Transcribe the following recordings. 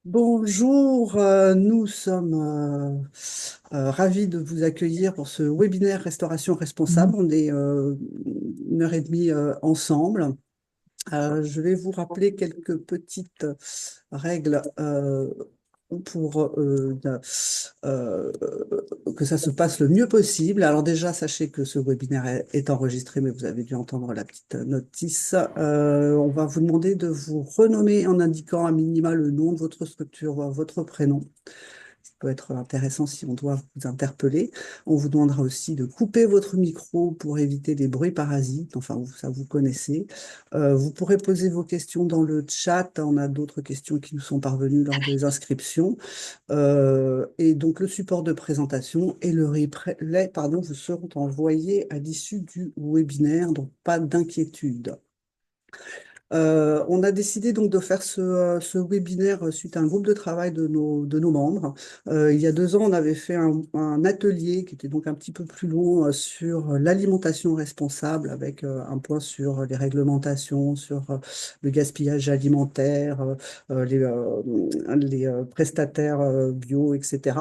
Bonjour, nous sommes ravis de vous accueillir pour ce webinaire Restauration responsable. On est 1 heure et demie ensemble. Je vais vous rappeler quelques petites règles pour euh, que ça se passe le mieux possible. Alors déjà, sachez que ce webinaire est enregistré, mais vous avez dû entendre la petite notice. On va vous demander de vous renommer en indiquant à minima le nom de votre structure, voire votre prénom. Ça peut être intéressant si on doit vous interpeller. On vous demandera aussi de couper votre micro pour éviter les bruits parasites. Enfin, ça vous connaissez. Vous pourrez poser vos questions dans le chat. On a d'autres questions qui nous sont parvenues lors des inscriptions. Et donc, le support de présentation et le replay, pardon, vous seront envoyés à l'issue du webinaire, donc pas d'inquiétude. On a décidé donc de faire ce webinaire suite à un groupe de travail de nos membres. Il y a 2 ans, on avait fait un atelier qui était donc un petit peu plus long sur l'alimentation responsable avec un point sur les réglementations, sur le gaspillage alimentaire, les prestataires bio, etc.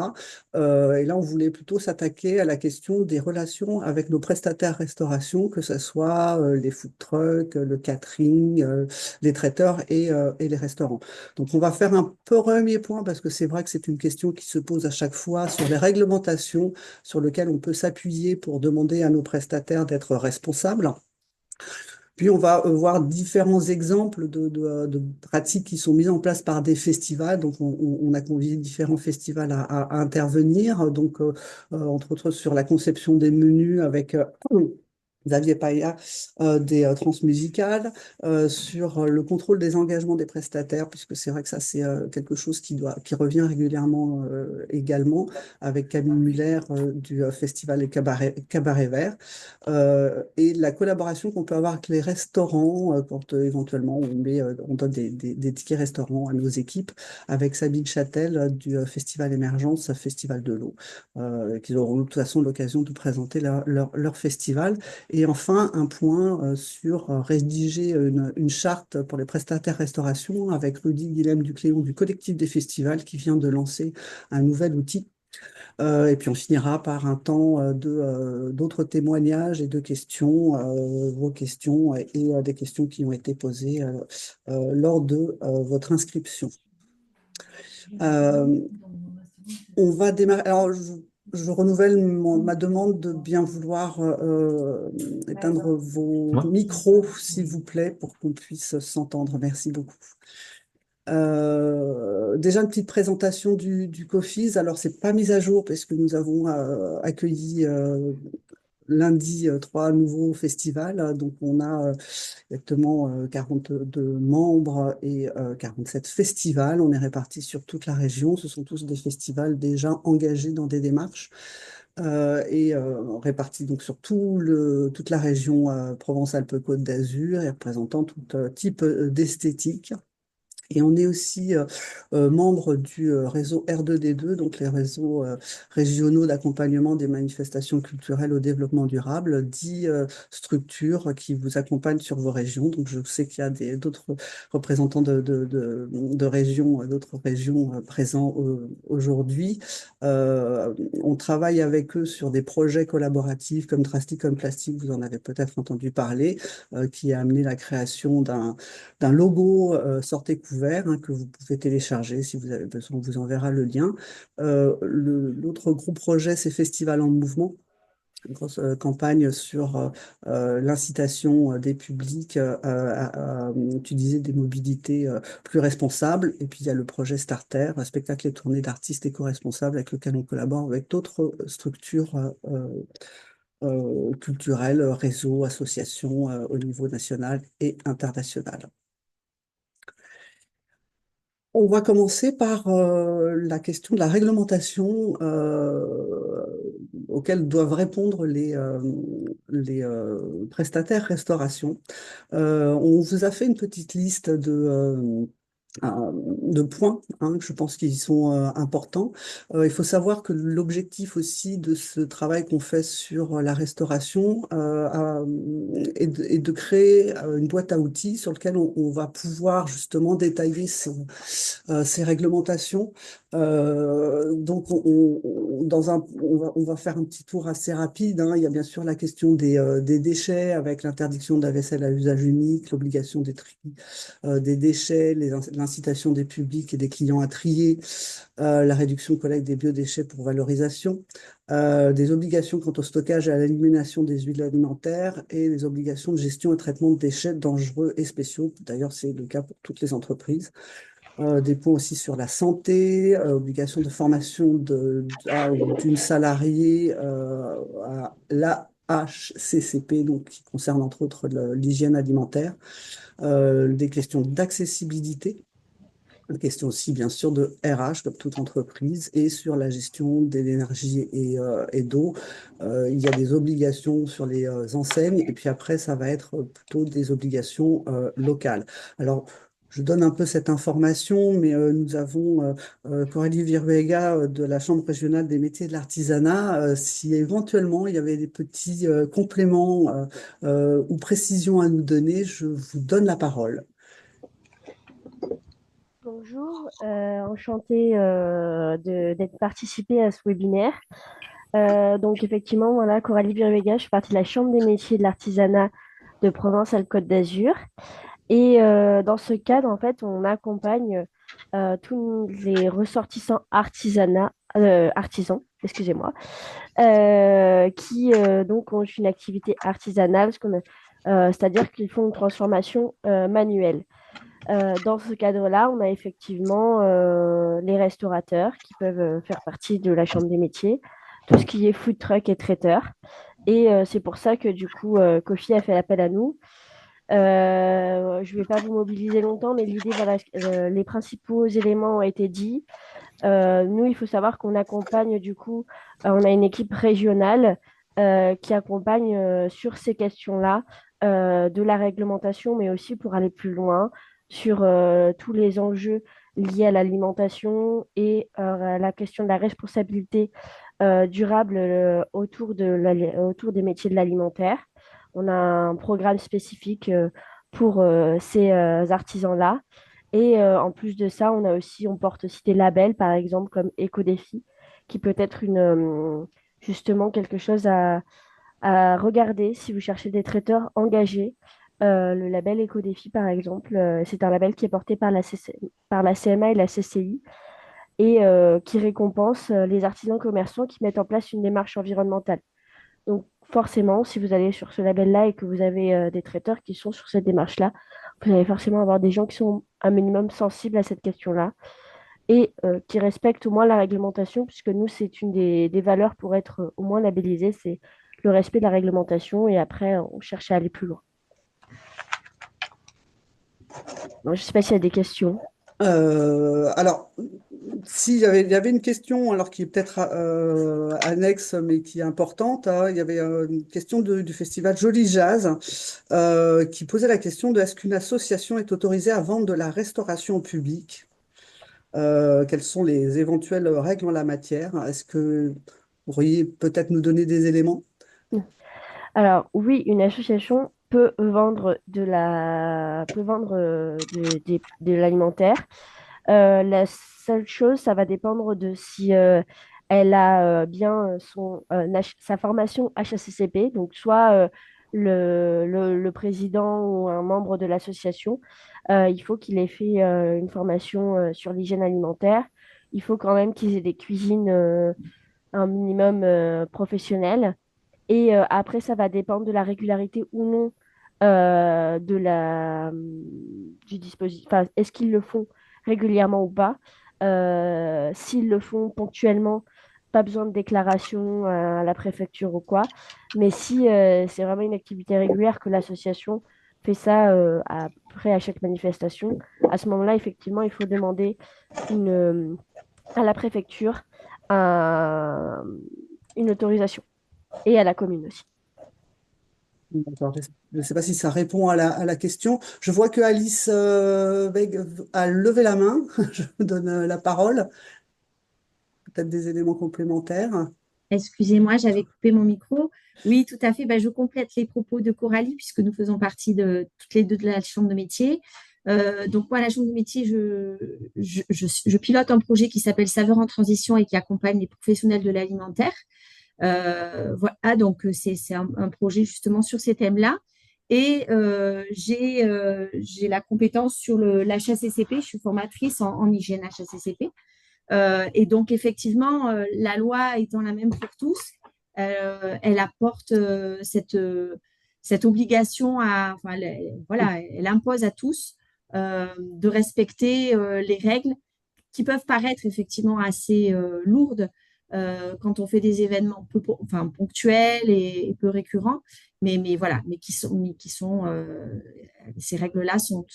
Et là, on voulait plutôt s'attaquer à la question des relations avec nos prestataires restauration, que ce soit les food trucks, le catering, les traiteurs et les restaurants. Donc, on va faire un premier point parce que c'est vrai que c'est une question qui se pose à chaque fois sur les réglementations sur lesquelles on peut s'appuyer pour demander à nos prestataires d'être responsables. Puis on va voir différents exemples de pratiques qui sont mises en place par des festivals. Donc on a convié différents festivals à intervenir. Donc entre autres sur la conception des menus avec Xavier Paya des transmusicales, sur le contrôle des engagements des prestataires, puisque c'est vrai que ça c'est quelque chose qui revient régulièrement également, avec Camille Muller du Festival et Cabaret Vert. Et la collaboration qu'on peut avoir avec les restaurants quand éventuellement on donne des tickets restaurants à nos équipes, avec Sabine Châtel du Festival Émergence, Festival de l'eau, qui auront de toute façon l'occasion de présenter leur festival. Et enfin, un point sur rédiger une charte pour les prestataires restauration avec Rudy Guilhem Ducléon du collectif des festivals qui vient de lancer un nouvel outil. Et puis on finira par un temps d'autres témoignages et de questions, vos questions et des questions qui ont été posées lors de votre inscription. Euh, on va démarrer. Alors, je renouvelle ma demande de bien vouloir éteindre vos Moi? micros, s'il vous plaît, pour qu'on puisse s'entendre. Merci beaucoup. Déjà une petite présentation du COFIS. Alors, c'est pas mis à jour parce que nous avons accueilli lundi 3 nouveaux festivals. Donc, on a exactement 42 membres et 47 festivals. On est répartis sur toute la région. Ce sont tous des festivals déjà engagés dans des démarches et répartis donc sur toute la région Provence-Alpes-Côte d'Azur et représentant tout type d'esthétique. Et on est aussi membre du réseau R2D2, donc les réseaux régionaux d'accompagnement des manifestations culturelles au développement durable, 10 structures qui vous accompagnent sur vos régions. Donc je sais qu'il y a d'autres représentants de régions, d'autres régions présents aujourd'hui. On travaille avec eux sur des projets collaboratifs comme Trusty comme Plastique, vous en avez peut-être entendu parler, qui a amené la création d'un logo sortez couvert que vous pouvez télécharger si vous avez besoin. On vous enverra le lien. L'autre gros projet, c'est Festival en mouvement. Une grosse campagne sur l'incitation des publics à utiliser des mobilités plus responsables. Et puis il y a le projet Starter, un spectacle et tournée d'artistes éco-responsables avec lequel on collabore avec d'autres structures culturelles, réseaux, associations au niveau national et international. On va commencer par la question de la réglementation auxquelles doivent répondre les prestataires restauration. On vous a fait une petite liste de points, hein, que je pense qu'ils sont importants. Il faut savoir que l'objectif aussi de ce travail qu'on fait sur la restauration est de créer une boîte à outils sur laquelle on va pouvoir justement détailler ces réglementations. Donc, on va faire un petit tour assez rapide, hein. Il y a bien sûr la question des déchets avec l'interdiction de la vaisselle à usage unique, l'obligation des tri des déchets, l'incitation des publics et des clients à trier, la réduction collecte des biodéchets pour valorisation, des obligations quant au stockage et à l'élimination des huiles alimentaires et des obligations de gestion et traitement de déchets dangereux et spéciaux. D'ailleurs, c'est le cas pour toutes les entreprises. Des points aussi sur la santé, obligation de formation d'une salariée à l'AHCCP, donc qui concerne entre autres l'hygiène alimentaire, des questions d'accessibilité, une question aussi bien sûr de RH comme toute entreprise et sur la gestion de l'énergie et d'eau. Il y a des obligations sur les enseignes et puis après ça va être plutôt des obligations locales. Alors je donne un peu cette information, mais nous avons Coralie Viruega de la Chambre régionale des métiers de l'artisanat. Si éventuellement il y avait des petits compléments ou précisions à nous donner, je vous donne la parole. Bonjour, enchantée d'être participée à ce webinaire. Donc effectivement, voilà, Coralie Biruega, je suis partie de la Chambre des métiers de l'artisanat de Provence-Alpes-Côte d'Azur. Et dans ce cadre, en fait, on accompagne tous les ressortissants artisans, excusez-moi, qui donc ont une activité artisanale, c'est-à-dire qu'ils font une transformation manuelle. Dans ce cadre-là, on a effectivement les restaurateurs qui peuvent faire partie de la Chambre des métiers, tout ce qui est food truck et traiteur. Et c'est pour ça que du coup, Kofi a fait appel à nous. Je ne vais pas vous mobiliser longtemps, mais l'idée, voilà, les principaux éléments ont été dits. Nous, il faut savoir qu'on accompagne du coup, on a une équipe régionale qui accompagne sur ces questions-là de la réglementation, mais aussi pour aller plus loin sur tous les enjeux liés à l'alimentation et à la question de la responsabilité durable autour des métiers de l'alimentaire. On a un programme spécifique pour ces artisans-là. Et en plus de ça, on porte aussi des labels, par exemple, comme Éco-Défi, qui peut être justement quelque chose à regarder si vous cherchez des traiteurs engagés. Le label Éco-Défi, par exemple, c'est un label qui est porté par par la CMA et la CCI et qui récompense les artisans commerçants qui mettent en place une démarche environnementale. Donc, forcément, si vous allez sur ce label-là et que vous avez des traiteurs qui sont sur cette démarche-là, vous allez forcément avoir des gens qui sont un minimum sensibles à cette question-là et qui respectent au moins la réglementation, puisque nous, c'est une des valeurs pour être au moins labellisé, c'est le respect de la réglementation et après, on cherche à aller plus loin. Donc, je ne sais pas s'il y a des questions. Alors, il y avait une question, alors qui est peut-être annexe, mais qui est importante, hein. Il y avait une question du festival Joli Jazz qui posait la question de est-ce qu'une association est autorisée à vendre de la restauration au public? Quelles sont les éventuelles règles en la matière? Est-ce que vous pourriez peut-être nous donner des éléments? Alors, oui, une association peut vendre peut vendre de l'alimentaire. La seule chose, ça va dépendre de si elle a bien sa formation HACCP, donc soit le président ou un membre de l'association, il faut qu'il ait fait une formation sur l'hygiène alimentaire. Il faut quand même qu'ils aient des cuisines un minimum professionnelles. Et après, ça va dépendre de la régularité ou non du dispositif. Enfin, est-ce qu'ils le font régulièrement ou pas? S'ils le font ponctuellement, pas besoin de déclaration à la préfecture ou quoi. Mais si c'est vraiment une activité régulière que l'association fait ça après à chaque manifestation, à ce moment-là, effectivement, il faut demander à la préfecture un- une autorisation et à la commune aussi. D'accord. Je ne sais pas si ça répond à la question. Je vois que Alice Weg a levé la main. Je vous donne la parole. Peut-être des éléments complémentaires. Excusez-moi, j'avais coupé mon micro. Oui, tout à fait. Ben, je complète les propos de Coralie puisque nous faisons partie de toutes les deux de la chambre de métier. Donc moi, la chambre de métier, je pilote un projet qui s'appelle Saveurs en transition et qui accompagne les professionnels de l'alimentaire. Voilà, donc c'est un projet justement sur ces thèmes-là. Et j'ai la compétence sur l'HACCP. Je suis formatrice en hygiène HACCP. Et donc, effectivement, la loi étant la même pour tous, elle apporte cette obligation enfin, voilà, elle impose à tous de respecter les règles qui peuvent paraître effectivement assez lourdes quand on fait des événements enfin, ponctuels et peu récurrents, mais voilà, ces règles-là sont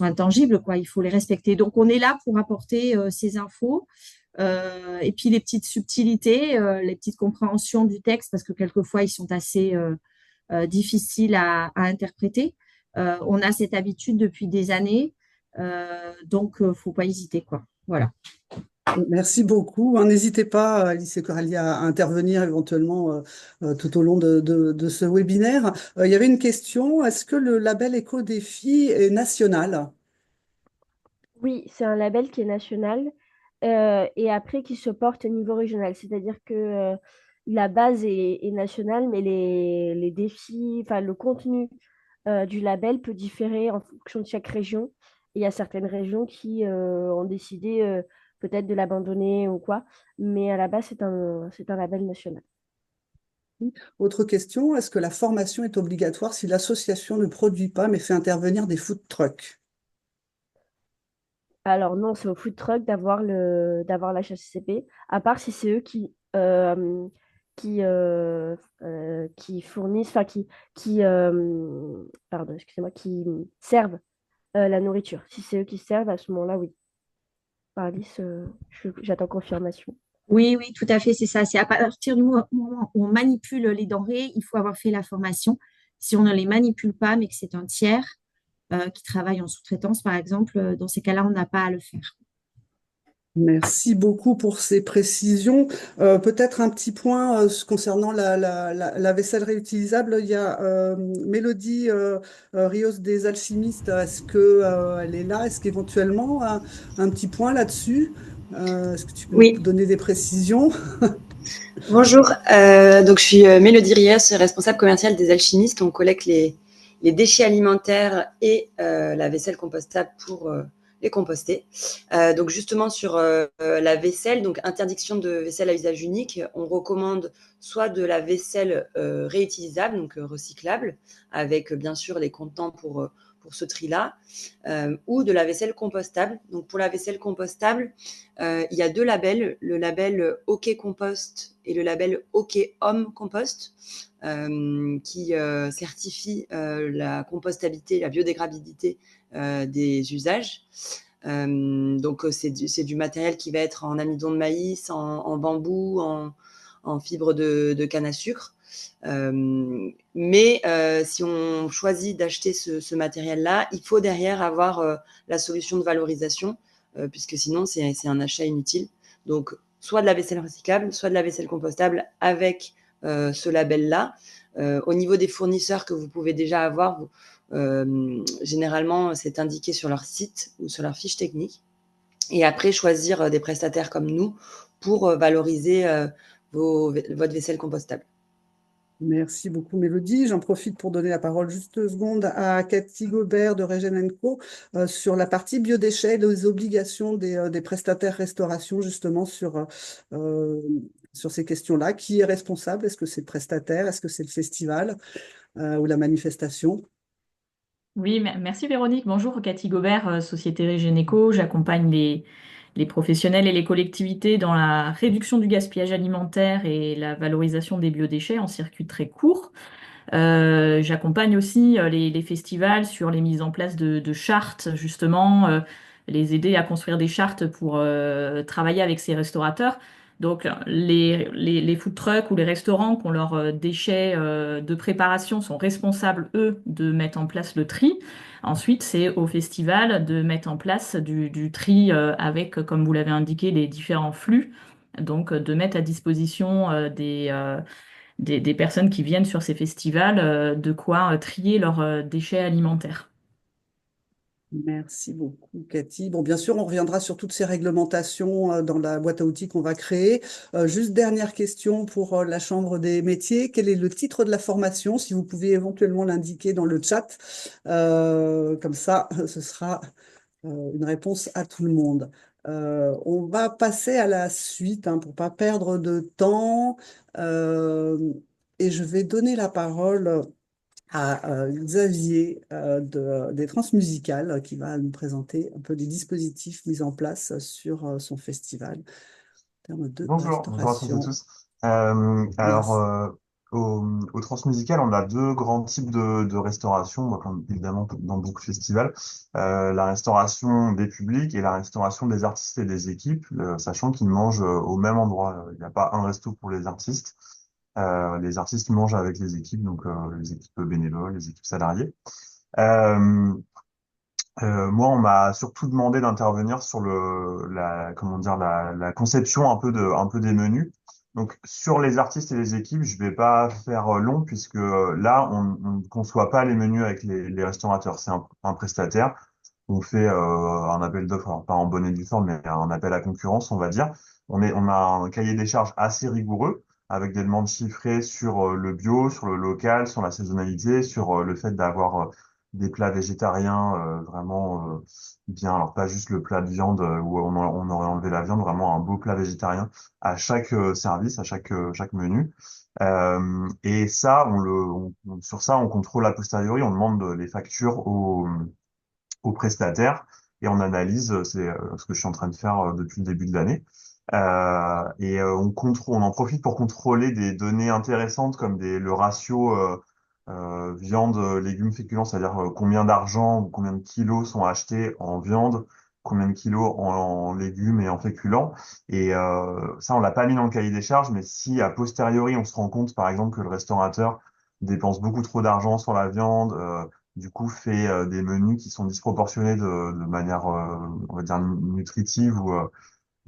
intangibles, quoi. Il faut les respecter. Donc, on est là pour apporter ces infos et puis les petites subtilités, les petites compréhensions du texte, parce que quelquefois, ils sont assez difficiles à interpréter. On a cette habitude depuis des années, donc faut pas hésiter, quoi. Voilà. Merci beaucoup. N'hésitez pas, Alice et Coralie, à intervenir éventuellement tout au long de ce webinaire. Il y avait une question. Est-ce que le label Éco-Défi est national? Oui, c'est un label qui est national et après qui se porte au niveau régional. C'est-à-dire que la base est nationale, mais les défis, enfin le contenu du label peut différer en fonction de chaque région. Il y a certaines régions qui ont décidé peut-être de l'abandonner ou quoi, mais à la base, c'est un label national. Autre question, est-ce que la formation est obligatoire si l'association ne produit pas mais fait intervenir des food trucks? Alors non, c'est au food truck d'avoir la HACCP, à part si c'est eux qui fournissent, enfin pardon, excusez-moi, qui servent la nourriture. Si c'est eux qui servent, à ce moment-là, oui. Alice, j'attends confirmation. Oui, oui, tout à fait, c'est ça. C'est à partir du moment où on manipule les denrées, il faut avoir fait la formation. Si on ne les manipule pas, mais que c'est un tiers qui travaille en sous-traitance, par exemple, dans ces cas-là, on n'a pas à le faire. Merci beaucoup pour ces précisions. Peut-être un petit point concernant la vaisselle réutilisable. Il y a Mélodie Rios des Alchimistes. Est-ce que, elle est là? Est-ce qu'éventuellement, un petit point là-dessus? Est-ce que tu peux Oui, donner des précisions? bonjour. Donc je suis Mélodie Riès, responsable commerciale des Alchimistes. On collecte les déchets alimentaires et la vaisselle compostable pour les composter. Donc justement sur la vaisselle, donc interdiction de vaisselle à usage unique, on recommande soit de la vaisselle réutilisable, donc recyclable, avec bien sûr les contenants pour ce tri-là, ou de la vaisselle compostable. Donc pour la vaisselle compostable, il y a deux labels, le label OK Compost et le label OK Home Compost, qui certifient la compostabilité, la biodégradabilité des usages. Donc c'est du matériel qui va être en amidon de maïs, en bambou, en fibre de canne à sucre. Mais si on choisit d'acheter ce matériel-là, il faut derrière avoir la solution de valorisation, puisque sinon c'est un achat inutile. Donc soit de la vaisselle recyclable, soit de la vaisselle compostable avec ce label-là. Au niveau des fournisseurs que vous pouvez déjà avoir, généralement c'est indiqué sur leur site ou sur leur fiche technique. Et après choisir des prestataires comme nous pour valoriser votre vaisselle compostable. Merci beaucoup, Mélodie. J'en profite pour donner la parole juste 2 secondes à Cathy Gobert de Regen Co sur la partie biodéchets, les obligations des prestataires restauration, justement euh, sur ces questions-là. Qui est responsable? Est-ce que c'est le prestataire? Est-ce que c'est le festival ou la manifestation? Oui, merci Véronique. Bonjour, Cathy Gobert, Société Régénéco. J'accompagne les professionnels et les collectivités dans la réduction du gaspillage alimentaire et la valorisation des biodéchets en circuit très court. J'accompagne aussi les festivals sur les mises en place de chartes, justement, les aider à construire des chartes pour travailler avec ces restaurateurs. Donc, les food trucks ou les restaurants qui ont leurs déchets de préparation sont responsables, eux, de mettre en place le tri. Ensuite, c'est au festival de mettre en place du tri avec, comme vous l'avez indiqué, les différents flux. Donc, de mettre à disposition des personnes qui viennent sur ces festivals de quoi trier leurs déchets alimentaires. Merci beaucoup, Cathy. Bon, bien sûr, on reviendra sur toutes ces réglementations dans la boîte à outils qu'on va créer. Juste dernière question pour la Chambre des métiers. Quel est le titre de la formation, si vous pouvez éventuellement l'indiquer dans le chat? Comme ça, ce sera une réponse à tout le monde. On va passer à la suite hein, pour pas perdre de temps. Euh, et je vais donner la parole à Xavier des Transmusicales qui va nous présenter un peu les dispositifs mis en place sur son festival en termes de Bonjour à toutes et restauration. tous. Alors, Merci. au Transmusical, on a deux grands types de restauration, donc, évidemment dans beaucoup de festivals. La restauration des publics et la restauration des artistes et des équipes, sachant qu'ils mangent au même endroit. Il n'y a pas un resto pour les artistes. Les artistes mangent avec les équipes, donc les équipes bénévoles, les équipes salariées. Euh, Moi, on m'a surtout demandé d'intervenir sur comment dire, la conception un peu des menus. Donc, sur les artistes et les équipes, je vais pas faire long puisque là, on ne conçoit pas les menus avec les restaurateurs. C'est un prestataire. On fait un appel d'offres, alors pas en bonne et due forme, mais un appel à concurrence, on va dire. On a un cahier des charges assez rigoureux avec des demandes chiffrées sur le bio, sur le local, sur la saisonnalité, sur le fait d'avoir des plats végétariens vraiment bien. Alors pas juste le plat de viande où on aurait enlevé la viande, vraiment un beau plat végétarien à chaque service, à chaque menu. Et ça, sur ça, on contrôle a posteriori, on demande les factures aux prestataires et on analyse, c'est ce que je suis en train de faire depuis le début de l'année. On en profite pour contrôler des données intéressantes comme le ratio viande, légumes, féculents, c'est-à-dire combien d'argent ou combien de kilos sont achetés en viande, combien de kilos en légumes et en féculents. Et ça, on l'a pas mis dans le cahier des charges, mais si a posteriori on se rend compte, par exemple, que le restaurateur dépense beaucoup trop d'argent sur la viande, du coup fait des menus qui sont disproportionnés de manière, on va dire, nutritive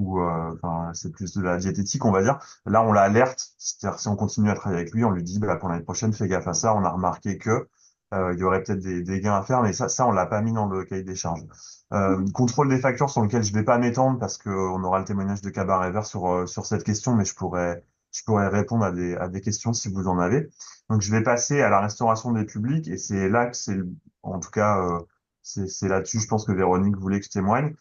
enfin, c'est plus de la diététique, on va dire. Là, on l'alerte, c'est-à-dire si on continue à travailler avec lui, on lui dit, bah, pour l'année prochaine, fais gaffe à ça, on a remarqué que il y aurait peut-être des gains à faire, mais ça, on l'a pas mis dans le cahier des charges. Contrôle des factures sur lequel je vais pas m'étendre parce que on aura le témoignage de Cabaret Vert sur cette question, mais je pourrais répondre à des questions si vous en avez. Donc, je vais passer à la restauration des publics et c'est là que en tout cas, c'est là-dessus, je pense que Véronique voulait que je témoigne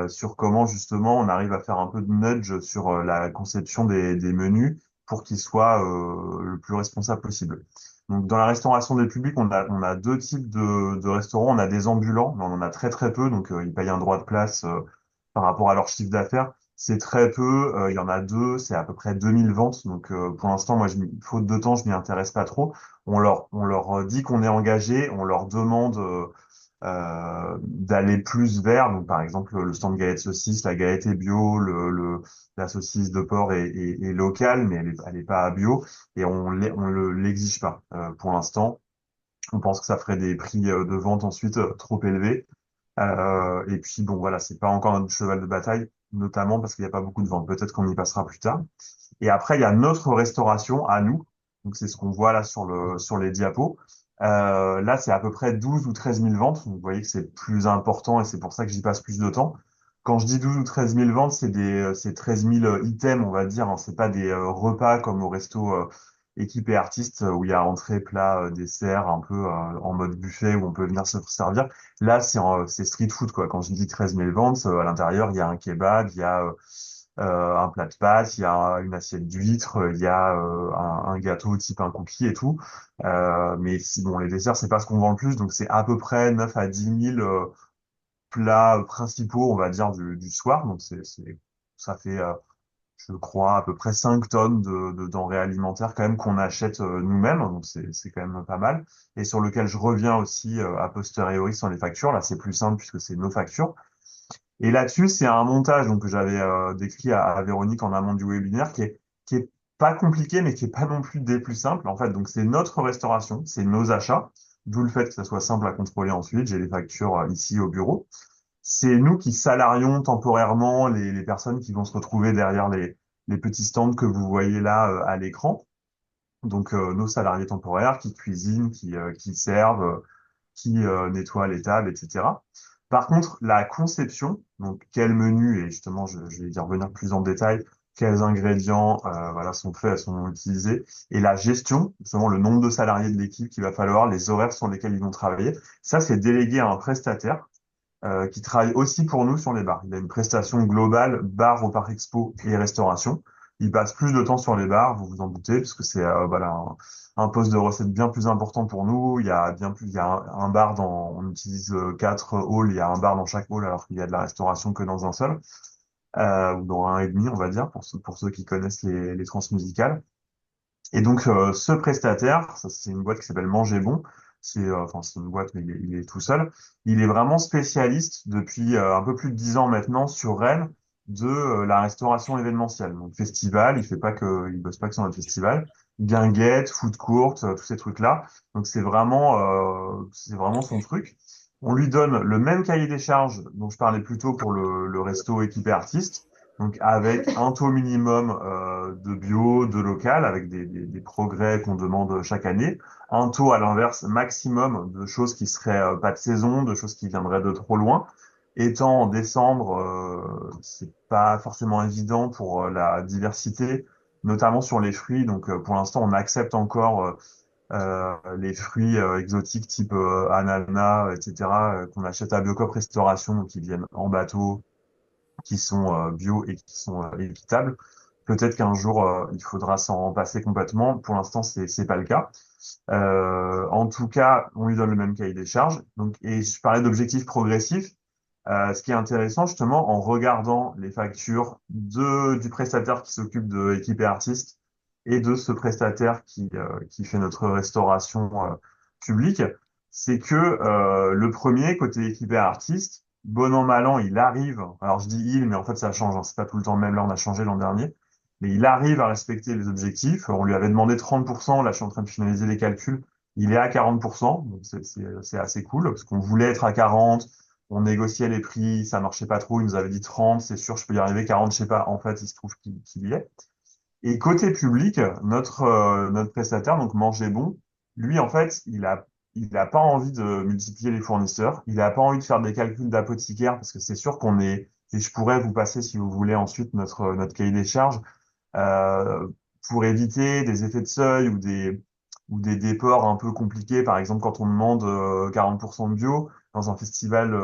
sur comment justement on arrive à faire un peu de nudge sur la conception des menus pour qu'ils soient le plus responsables possible. Donc dans la restauration des publics, on a deux types de restaurants. On a des ambulants, mais on en a très très peu, donc ils payent un droit de place par rapport à leur chiffre d'affaires. C'est très peu, il y en a deux, c'est à peu près 2000 ventes. Donc pour l'instant, moi, faute de temps, je m'y intéresse pas trop. On leur dit qu'on est engagé, on leur demande d'aller plus vers, donc par exemple le stand galette saucisse, la galette est bio, la saucisse de porc est locale, mais elle est pas bio et on l'exige pas. Pour l'instant, on pense que ça ferait des prix de vente ensuite trop élevés. Et puis bon voilà, c'est pas encore notre cheval de bataille, notamment parce qu'il n'y a pas beaucoup de ventes. Peut-être qu'on y passera plus tard. Et après, il y a notre restauration à nous. Donc, c'est ce qu'on voit là sur les diapos. Là, c'est à peu près 12 ou 13 000 ventes. Donc, vous voyez que c'est plus important et c'est pour ça que j'y passe plus de temps. Quand je dis 12 ou 13 000 ventes, c'est 13 000 items, on va dire, hein. C'est pas des repas comme au resto équipé artiste où il y a entrée, plat, dessert, un peu en mode buffet où on peut venir se servir. Là, c'est street food, quoi. Quand je dis 13 000 ventes, à l'intérieur, il y a un kebab, il y a un plat de pâtes, il y a une assiette d'huîtres, il y a un gâteau type un cookie et tout. Mais si, bon, les desserts, c'est pas ce qu'on vend le plus, donc c'est à peu près 9 à 10 000 plats principaux, on va dire, du soir. Donc ça fait, je crois, à peu près 5 tonnes de denrées alimentaires quand même qu'on achète nous-mêmes. Donc c'est quand même pas mal. Et sur lequel je reviens aussi a posteriori sur les factures. Là, c'est plus simple puisque c'est nos factures. Et là-dessus, c'est un montage donc, que j'avais décrit à Véronique en amont du webinaire qui est pas compliqué, mais qui est pas non plus des plus simples. En fait, donc c'est notre restauration, c'est nos achats, d'où le fait que ça soit simple à contrôler ensuite. J'ai les factures ici au bureau. C'est nous qui salarions temporairement les personnes qui vont se retrouver derrière les petits stands que vous voyez là à l'écran. Donc nos salariés temporaires qui cuisinent, qui servent, qui nettoient les tables, etc. Par contre, la conception, donc quel menu, et justement je vais y revenir plus en détail, quels ingrédients voilà, sont faits, sont utilisés, et la gestion, justement le nombre de salariés de l'équipe qu'il va falloir, les horaires sur lesquels ils vont travailler, ça c'est délégué à un prestataire qui travaille aussi pour nous sur les bars. Il a une prestation globale bar au Parc Expo et restauration. Il passe plus de temps sur les bars, vous vous en doutez, parce que c'est voilà, un poste de recette bien plus important pour nous. Il y a bien plus, il y a un bar dans, on utilise 4 halls, il y a un bar dans chaque hall alors qu'il y a de la restauration que dans un seul, ou dans un et demi, on va dire, pour ceux qui connaissent les transmusicales. Et donc, ce prestataire, ça, c'est une boîte qui s'appelle Manger Bon. Enfin, c'est une boîte, mais il est tout seul. Il est vraiment spécialiste depuis un peu plus de 10 ans maintenant sur Rennes de la restauration événementielle. Donc, festival, il bosse pas que sur le festival. Guinguette, food court, tous ces trucs-là. Donc, c'est vraiment son truc. On lui donne le même cahier des charges dont je parlais plus tôt pour le resto équipé artiste. Donc avec un taux minimum de bio, de local, avec des progrès qu'on demande chaque année. Un taux à l'inverse maximum de choses qui seraient pas de saison, de choses qui viendraient de trop loin. Étant en décembre, c'est pas forcément évident pour la diversité, notamment sur les fruits. Donc pour l'instant, on accepte encore les fruits exotiques type ananas, etc., qu'on achète à Biocop Restauration, donc qui viennent en bateau qui sont bio et qui sont équitables. Peut-être qu'un jour il faudra s'en passer complètement. Pour l'instant, c'est pas le cas. En tout cas, on lui donne le même cahier des charges. Donc, et je parlais d'objectifs progressifs. Ce qui est intéressant justement en regardant les factures du prestataire qui s'occupe de équipe et artistes et de ce prestataire qui fait notre restauration publique, c'est que le premier côté équipe et artiste, bon an mal an, il arrive. Alors je dis il, mais en fait ça change. Hein, c'est pas tout le temps le même. Là, on a changé l'an dernier, mais il arrive à respecter les objectifs. On lui avait demandé 30%. Là, je suis en train de finaliser les calculs. Il est à 40%, donc c'est assez cool parce qu'on voulait être à 40. On négociait les prix, ça marchait pas trop. Il nous avait dit 30, c'est sûr, je peux y arriver. 40, je sais pas. En fait, il se trouve qu'il y est. Et côté public, notre prestataire, donc Manger Bon, lui, en fait, il a pas envie de multiplier les fournisseurs. Il a pas envie de faire des calculs d'apothicaire parce que c'est sûr qu'on est, et je pourrais vous passer, si vous voulez, ensuite notre cahier des charges, euh, pour éviter des effets de seuil ou des déports un peu compliqués. Par exemple, quand on demande 40% de bio dans un festival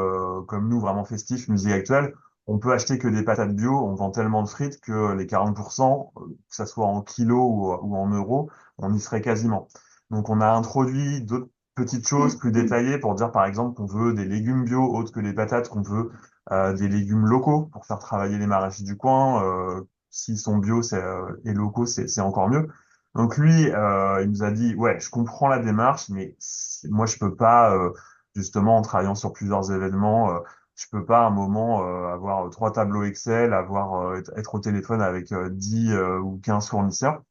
comme nous, vraiment festif, musique actuelle, on peut acheter que des patates bio. On vend tellement de frites que les 40%, que ça soit en kilos ou en euros, on y serait quasiment. Donc, on a introduit d'autres petites choses plus détaillées pour dire, par exemple, qu'on veut des légumes bio autres que les patates, qu'on veut des légumes locaux pour faire travailler les maraîchers du coin. S'ils sont bio et locaux, c'est encore mieux. Donc lui, il nous a dit, ouais, je comprends la démarche, mais moi, je peux pas, justement, en travaillant sur plusieurs événements, je peux pas à un moment avoir 3 tableaux Excel, être au téléphone avec 10 ou 15 fournisseurs.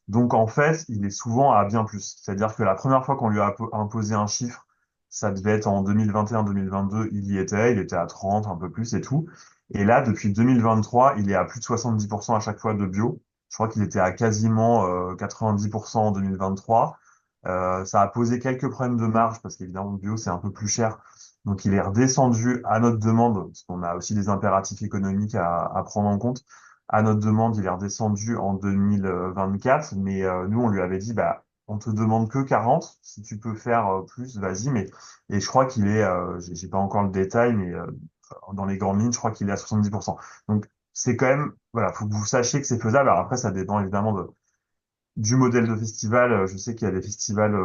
Donc en fait, il est souvent à bien plus. C'est-à-dire que la première fois qu'on lui a imposé un chiffre, ça devait être en 2021-2022, il était à 30, un peu plus et tout. Et là, depuis 2023, il est à plus de 70% à chaque fois de bio. Je crois qu'il était à quasiment 90% en 2023. Ça a posé quelques problèmes de marge parce qu'évidemment, le bio, c'est un peu plus cher. Donc il est redescendu à notre demande, parce qu'on a aussi des impératifs économiques à prendre en compte à notre demande, il est redescendu en 2024, mais nous, on lui avait dit, bah, on te demande que 40, si tu peux faire plus, vas-y, mais et je crois qu'il est, j'ai pas encore le détail, mais dans les grandes lignes, je crois qu'il est à 70%. Donc c'est quand même, voilà, faut que vous sachiez que c'est faisable. Alors après, ça dépend évidemment du modèle de festival. Je sais qu'il y a des festivals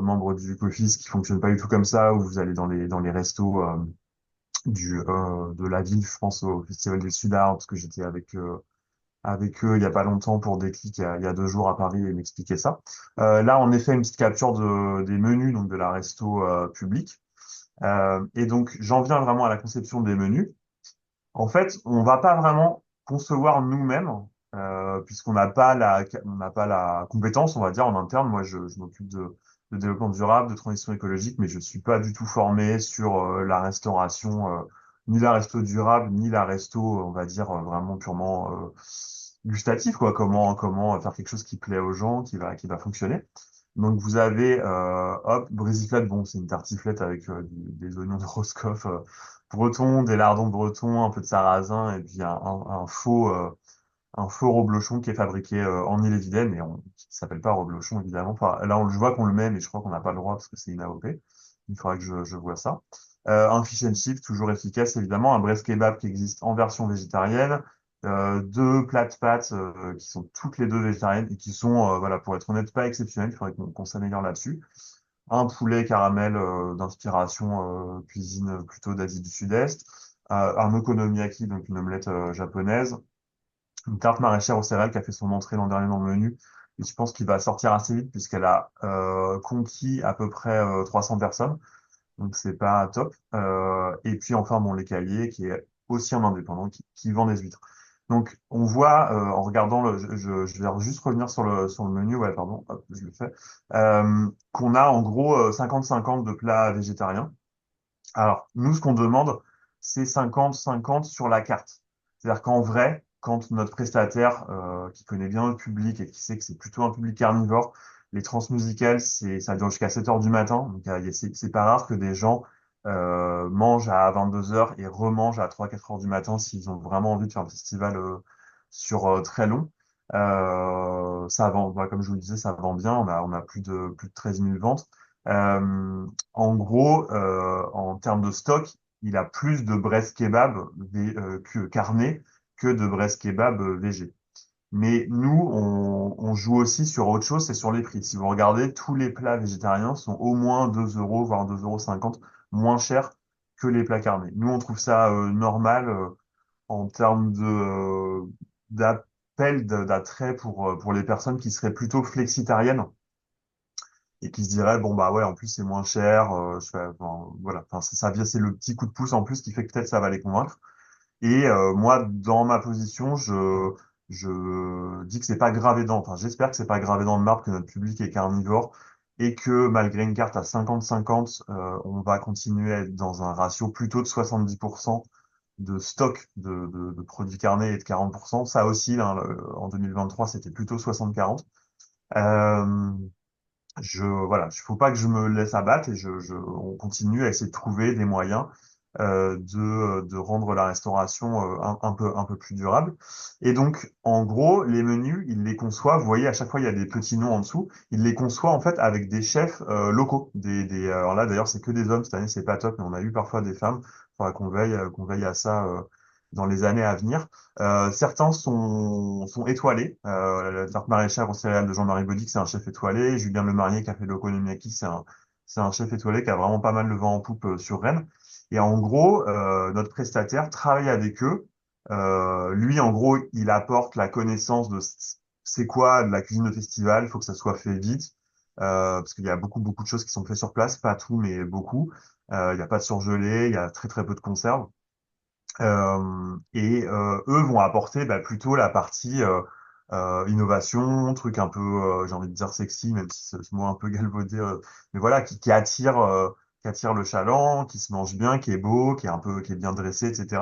membres du Cofis qui fonctionnent pas du tout comme ça, où vous allez dans les restos de la ville, je pense au Festival des Sudards, parce que j'étais avec eux il y a pas longtemps pour Déclic il y a 2 jours à Paris et m'expliquer ça. Là, on a fait une petite capture des menus donc de la resto publique. Et donc, j'en viens vraiment à la conception des menus. En fait, on va pas vraiment concevoir nous-mêmes, puisqu'on on n'a pas la compétence, on va dire, en interne. Moi, je m'occupe de développement durable, de transition écologique, mais je suis pas du tout formé sur la restauration, ni la resto durable, ni la resto, on va dire, vraiment purement gustatif, quoi. Comment faire quelque chose qui plaît aux gens, qui va fonctionner. Donc vous avez hop, brisiflette, bon c'est une tartiflette avec des oignons de Roscoff bretons, des lardons bretons, un peu de sarrasin et puis un faux reblochon qui est fabriqué en Ille-et-Vilaine et qui s'appelle pas reblochon évidemment. Enfin, là je vois qu'on le met mais je crois qu'on n'a pas le droit parce que c'est une AOP. Il faudra que je vois ça. Un fish and chip toujours efficace évidemment, un breast kebab qui existe en version végétarienne, deux plats de pâtes qui sont toutes les deux végétariennes et qui sont voilà pour être honnête pas exceptionnelles. Il faudrait qu'on s'améliore là-dessus. Un poulet caramel d'inspiration cuisine plutôt d'Asie du Sud-Est, un okonomiyaki donc une omelette japonaise, une tarte maraîchère aux céréales qui a fait son entrée l'an dernier dans le menu. Et je pense qu'il va sortir assez vite puisqu'elle a conquis à peu près 300 personnes. Donc c'est pas top. Et puis enfin bon l'écalier qui est aussi un indépendant qui vend des huîtres. Donc on voit en regardant je vais juste revenir sur le menu, ouais pardon, hop, je le fais, qu'on a en gros 50-50 de plats végétariens. Alors nous ce qu'on demande c'est 50-50 sur la carte. C'est-à-dire qu'en vrai quand notre prestataire qui connaît bien le public et qui sait que c'est plutôt un public carnivore, les transmusicales, ça dure jusqu'à 7 heures du matin. Donc, c'est pas rare que des gens mangent à 22 heures et remangent à 3-4 heures du matin s'ils ont vraiment envie de faire un festival sur très long. Ça vend, voilà, comme je vous le disais, ça vend bien. On a plus de 13 000 ventes. En gros, en termes de stock, il a plus de breast kebab carné que de breast kebab végé. Mais nous, on joue aussi sur autre chose, c'est sur les prix. Si vous regardez, tous les plats végétariens sont au moins 2 euros, voire 2,50 € moins chers que les plats carnés. Nous, on trouve ça normal en termes d'appel, d'attrait pour les personnes qui seraient plutôt flexitariennes et qui se diraient, bon, bah ouais, en plus, c'est moins cher. Enfin, voilà, enfin, c'est le petit coup de pouce en plus qui fait que peut-être ça va les convaincre. Et moi, dans ma position, je dis que c'est pas gravé dans, enfin, j'espère que c'est pas gravé dans le marbre que notre public est carnivore et que malgré une carte à 50-50, on va continuer à être dans un ratio plutôt de 70% de stock de produits carnés et de 40%. Ça oscille, hein, en 2023, c'était plutôt 60-40. Euh, voilà, il faut pas que je me laisse abattre et on continue à essayer de trouver des moyens de rendre la restauration un peu plus durable. Et donc, en gros, les menus, il les conçoit. Vous voyez, à chaque fois, il y a des petits noms en dessous. Il les conçoit en fait avec des chefs locaux. Alors là, d'ailleurs, c'est que des hommes cette année, c'est pas top, mais on a eu parfois des femmes. Il faudra qu'on veille à ça dans les années à venir. Certains sont étoilés. La tarte maraîchère aux céréales de Jean-Marie Baudy, c'est un chef étoilé. Julien Lemarnier qui a fait l'okonomiyaki, c'est un chef étoilé qui a vraiment pas mal le vent en poupe sur Rennes. Et en gros, notre prestataire travaille avec eux. Lui, en gros, il apporte la connaissance de c'est quoi de la cuisine de festival. Il faut que ça soit fait vite parce qu'il y a beaucoup de choses qui sont faites sur place, pas tout, mais beaucoup. Il n'y a pas de surgelé, il y a très peu de conserves. Eux vont apporter bah, plutôt la partie innovation, truc un peu, j'ai envie de dire sexy, même si c'est ce mot un peu galvaudé, mais voilà, qui attire le chaland, qui se mange bien, qui est beau, qui est bien dressé, etc.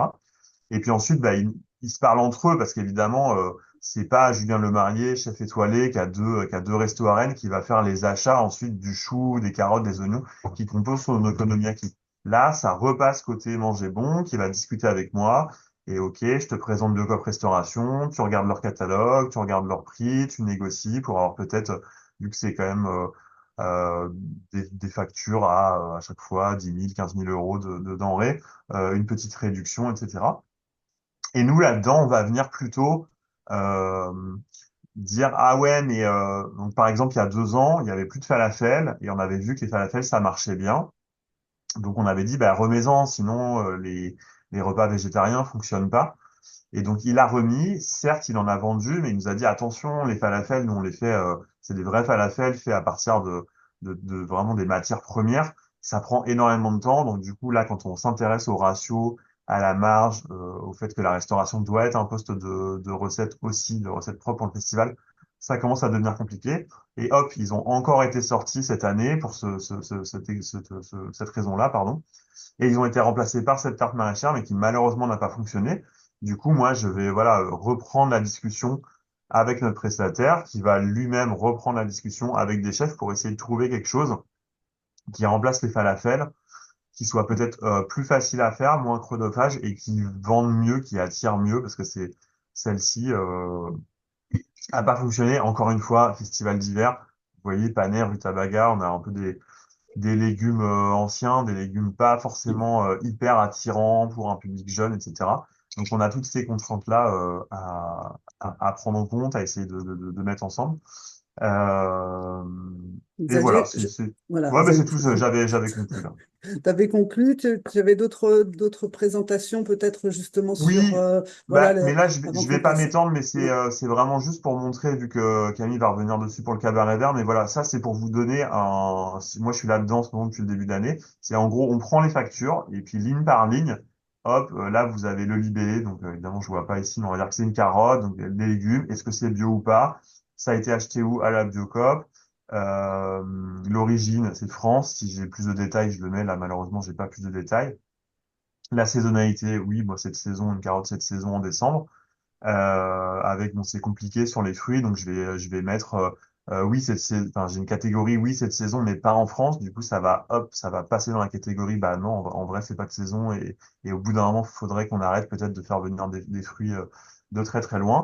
Et puis ensuite, bah, ils se parlent entre eux parce qu'évidemment, c'est pas Julien Lemarnier, chef étoilé, qui a deux restos à Rennes, qui va faire les achats ensuite du chou, des carottes, des oignons, qui composent son okonomiyaki. Là, ça repasse côté manger bon, qui va discuter avec moi. Et ok, je te présente Biocop Restauration, tu regardes leur catalogue, tu regardes leur prix, tu négocies pour avoir peut-être, vu que c'est quand même euh, des factures à chaque fois 10 000, 15 000 euros de denrées, une petite réduction, etc. Et nous, là-dedans, on va venir plutôt euh, dire, ah ouais, mais donc par exemple, il y a 2 ans, il y avait plus de falafel et on avait vu que les falafels, ça marchait bien. Donc on avait dit, bah, remets-en, sinon les repas végétariens fonctionnent pas. Et donc il a remis, certes, il en a vendu, mais il nous a dit, attention, les falafels, nous on les fait, c'est des vrais falafels faits à partir de vraiment des matières premières. ça prend énormément de temps. Donc du coup, là, quand on s'intéresse au ratio, à la marge, au fait que la restauration doit être un poste de recette aussi, de recette propre pour le festival, ça commence à devenir compliqué. Et hop, ils ont encore été sortis cette année pour cette raison-là, pardon. Et ils ont été remplacés par cette tarte maraîchère, mais qui malheureusement n'a pas fonctionné. Du coup, moi, je vais voilà reprendre la discussion avec notre prestataire, qui va lui-même reprendre la discussion avec des chefs pour essayer de trouver quelque chose qui remplace les falafels, qui soit peut-être plus facile à faire, moins chronophage et qui vendent mieux, qui attire mieux, parce que c'est celle-ci a pas fonctionné. Encore une fois, festival d'hiver. Vous voyez, Panay, rutabaga, on a un peu des légumes anciens, des légumes pas forcément hyper attirants pour un public jeune, etc. Donc on a toutes ces contraintes-là à prendre en compte, à essayer de mettre ensemble. Euh, et voilà, Xavier, voilà, ouais, ben c'est tout, j'avais conclu là. tu avais conclu, tu avais d'autres présentations peut-être justement sur, Oui, voilà, bah, mais là, avant je vais qu'on pas passe. m'étendre, mais Oui, c'est vraiment juste pour montrer, vu que Camille va revenir dessus pour le cabaret vert, mais voilà, ça, c'est pour vous donner moi, je suis là-dedans en ce moment depuis le début de l'année. C'est en gros, on prend les factures, et puis ligne par ligne, hop, là, vous avez le libellé, donc évidemment, je vois pas ici, mais on va dire que c'est une carotte, donc des légumes, est-ce que c'est bio ou pas? Ça a été acheté où? À la Biocoop. Euh, L'origine, c'est France. Si j'ai plus de détails, je le mets. Là, malheureusement, j'ai pas plus de détails. La saisonnalité, oui, moi cette saison, une carotte cette saison en décembre. Avec bon, c'est compliqué sur les fruits, donc je vais mettre oui enfin j'ai une catégorie oui cette saison, mais pas en France. Du coup, ça va passer dans la catégorie bah non, en vrai c'est pas de saison et au bout d'un moment, il faudrait qu'on arrête peut-être de faire venir des fruits de très très loin.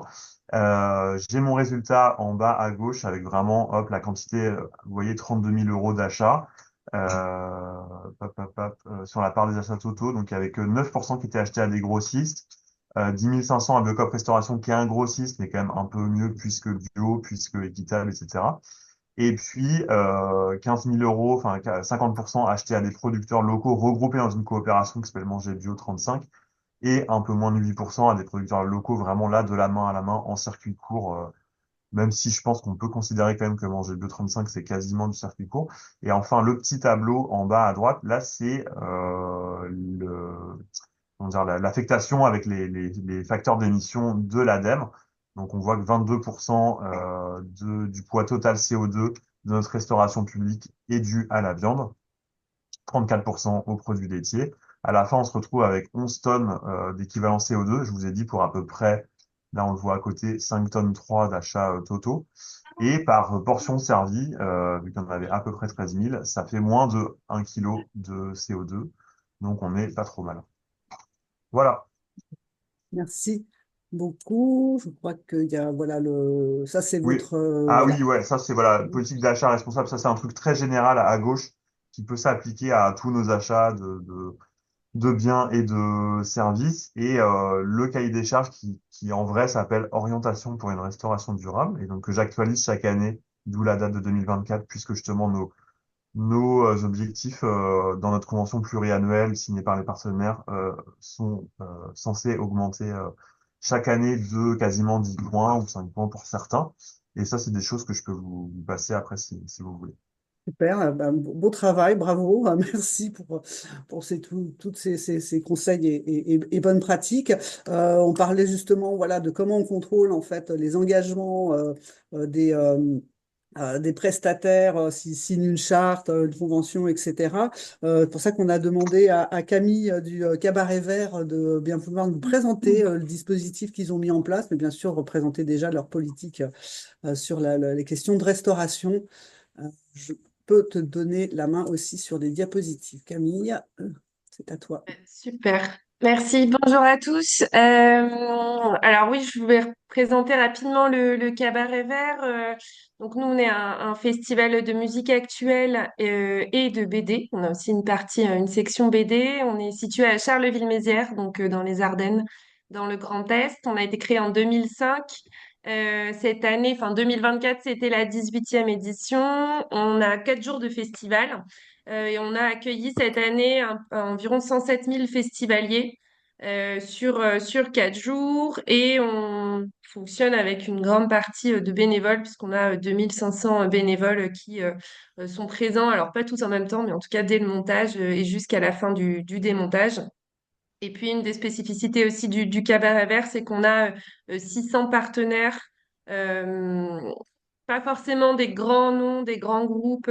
J'ai mon résultat en bas à gauche avec vraiment hop la quantité, vous voyez 32 000 € d'achat. Sur la part des achats totaux, donc avec 9% qui étaient achetés à des grossistes, 10 500 à Biocop Restauration, qui est un grossiste, mais quand même un peu mieux puisque bio, puisque équitable, etc. Et puis 15 000 €, enfin 50% achetés à des producteurs locaux regroupés dans une coopération qui s'appelle Manger Bio 35, et un peu moins de 8% à des producteurs locaux vraiment là, de la main à la main, en circuit court, même si je pense qu'on peut considérer quand même que Manger Bio 35, c'est quasiment du circuit court. Et enfin, le petit tableau en bas à droite, là, c'est comment dire, l'affectation avec les facteurs d'émission de l'ADEME. Donc, on voit que 22% du poids total CO2 de notre restauration publique est dû à la viande, 34% aux produits laitiers. À la fin, on se retrouve avec 11 tonnes d'équivalent CO2. Je vous ai dit pour à peu près, là on le voit à côté, 5 tonnes 3 d'achats totaux. Et par portion servie, vu qu'il y en avait à peu près 13 000, ça fait moins de 1 kg de CO2. Donc on n'est pas trop mal. Voilà. merci beaucoup. Je crois qu'il y a, voilà, ça c'est Oui. votre, Ah voilà. oui, ouais, ça c'est voilà, politique d'achat responsable. Ça c'est un truc très général à gauche qui peut s'appliquer à tous nos achats de biens et de services, et le cahier des charges qui en vrai s'appelle Orientation pour une restauration durable, et donc que j'actualise chaque année, d'où la date de 2024, puisque justement nos objectifs dans notre convention pluriannuelle signée par les partenaires sont censés augmenter chaque année de quasiment 10 points ou 5 points pour certains. Et ça, c'est des choses que je peux vous passer après si vous voulez. Super, beau travail, bravo, merci pour toutes ces conseils et bonnes pratiques. On parlait justement, voilà, de comment on contrôle en fait les engagements des prestataires s'ils signent une charte, une convention, etc. C'est pour ça qu'on a demandé à Camille du Cabaret Vert de bien vouloir nous présenter le dispositif qu'ils ont mis en place, mais bien sûr représenter déjà leur politique sur les questions de restauration. Je peux te donner la main aussi sur des diapositives. Camille, c'est à toi. Super. Merci. Bonjour à tous. Alors oui, je vais présenter rapidement le Cabaret Vert. Donc nous, on est un festival de musique actuelle et de BD. On a aussi une partie, une section BD. On est situé à Charleville-Mézières, donc dans les Ardennes, dans le Grand Est. On a été créé en 2005. Cette année, enfin 2024, c'était la 18e édition. On a 4 jours de festival. Et on a accueilli cette année environ 107 000 festivaliers sur 4 jours et on fonctionne avec une grande partie de bénévoles puisqu'on a 2500 bénévoles qui sont présents, alors pas tous en même temps, mais en tout cas dès le montage et jusqu'à la fin du démontage. Et puis, une des spécificités aussi du Cabaret Vert, c'est qu'on a 600 partenaires, euh, pas forcément des grands noms, des grands groupes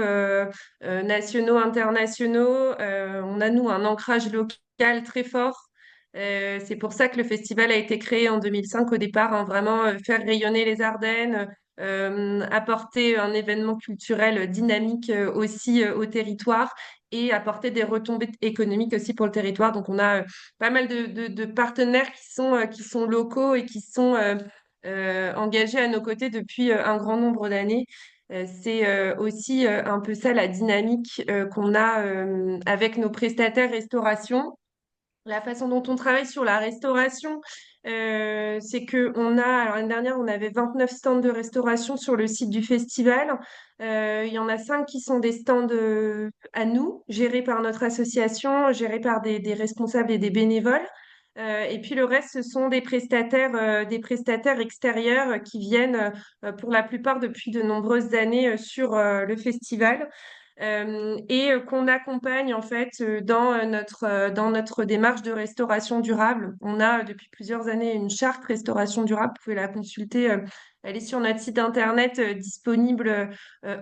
nationaux, internationaux. On a, nous, un ancrage local très fort. C'est pour ça que le festival a été créé en 2005 au départ, hein, vraiment faire rayonner les Ardennes, apporter un événement culturel dynamique aussi au territoire et apporter des retombées économiques aussi pour le territoire. Donc, on a pas mal de partenaires qui sont locaux et qui sont engagés à nos côtés depuis un grand nombre d'années. C'est aussi un peu ça la dynamique qu'on a avec nos prestataires restauration. La façon dont on travaille sur la restauration, c'est que alors l'année dernière, on avait 29 stands de restauration sur le site du festival. Il y en a 5 qui sont des stands à nous, gérés par notre association, gérés par des responsables et des bénévoles. Et puis le reste, ce sont des prestataires extérieurs qui viennent pour la plupart depuis de nombreuses années sur le festival et qu'on accompagne en fait dans notre démarche de restauration durable. On a depuis plusieurs années une charte restauration durable. Vous pouvez la consulter. Elle est sur notre site internet disponible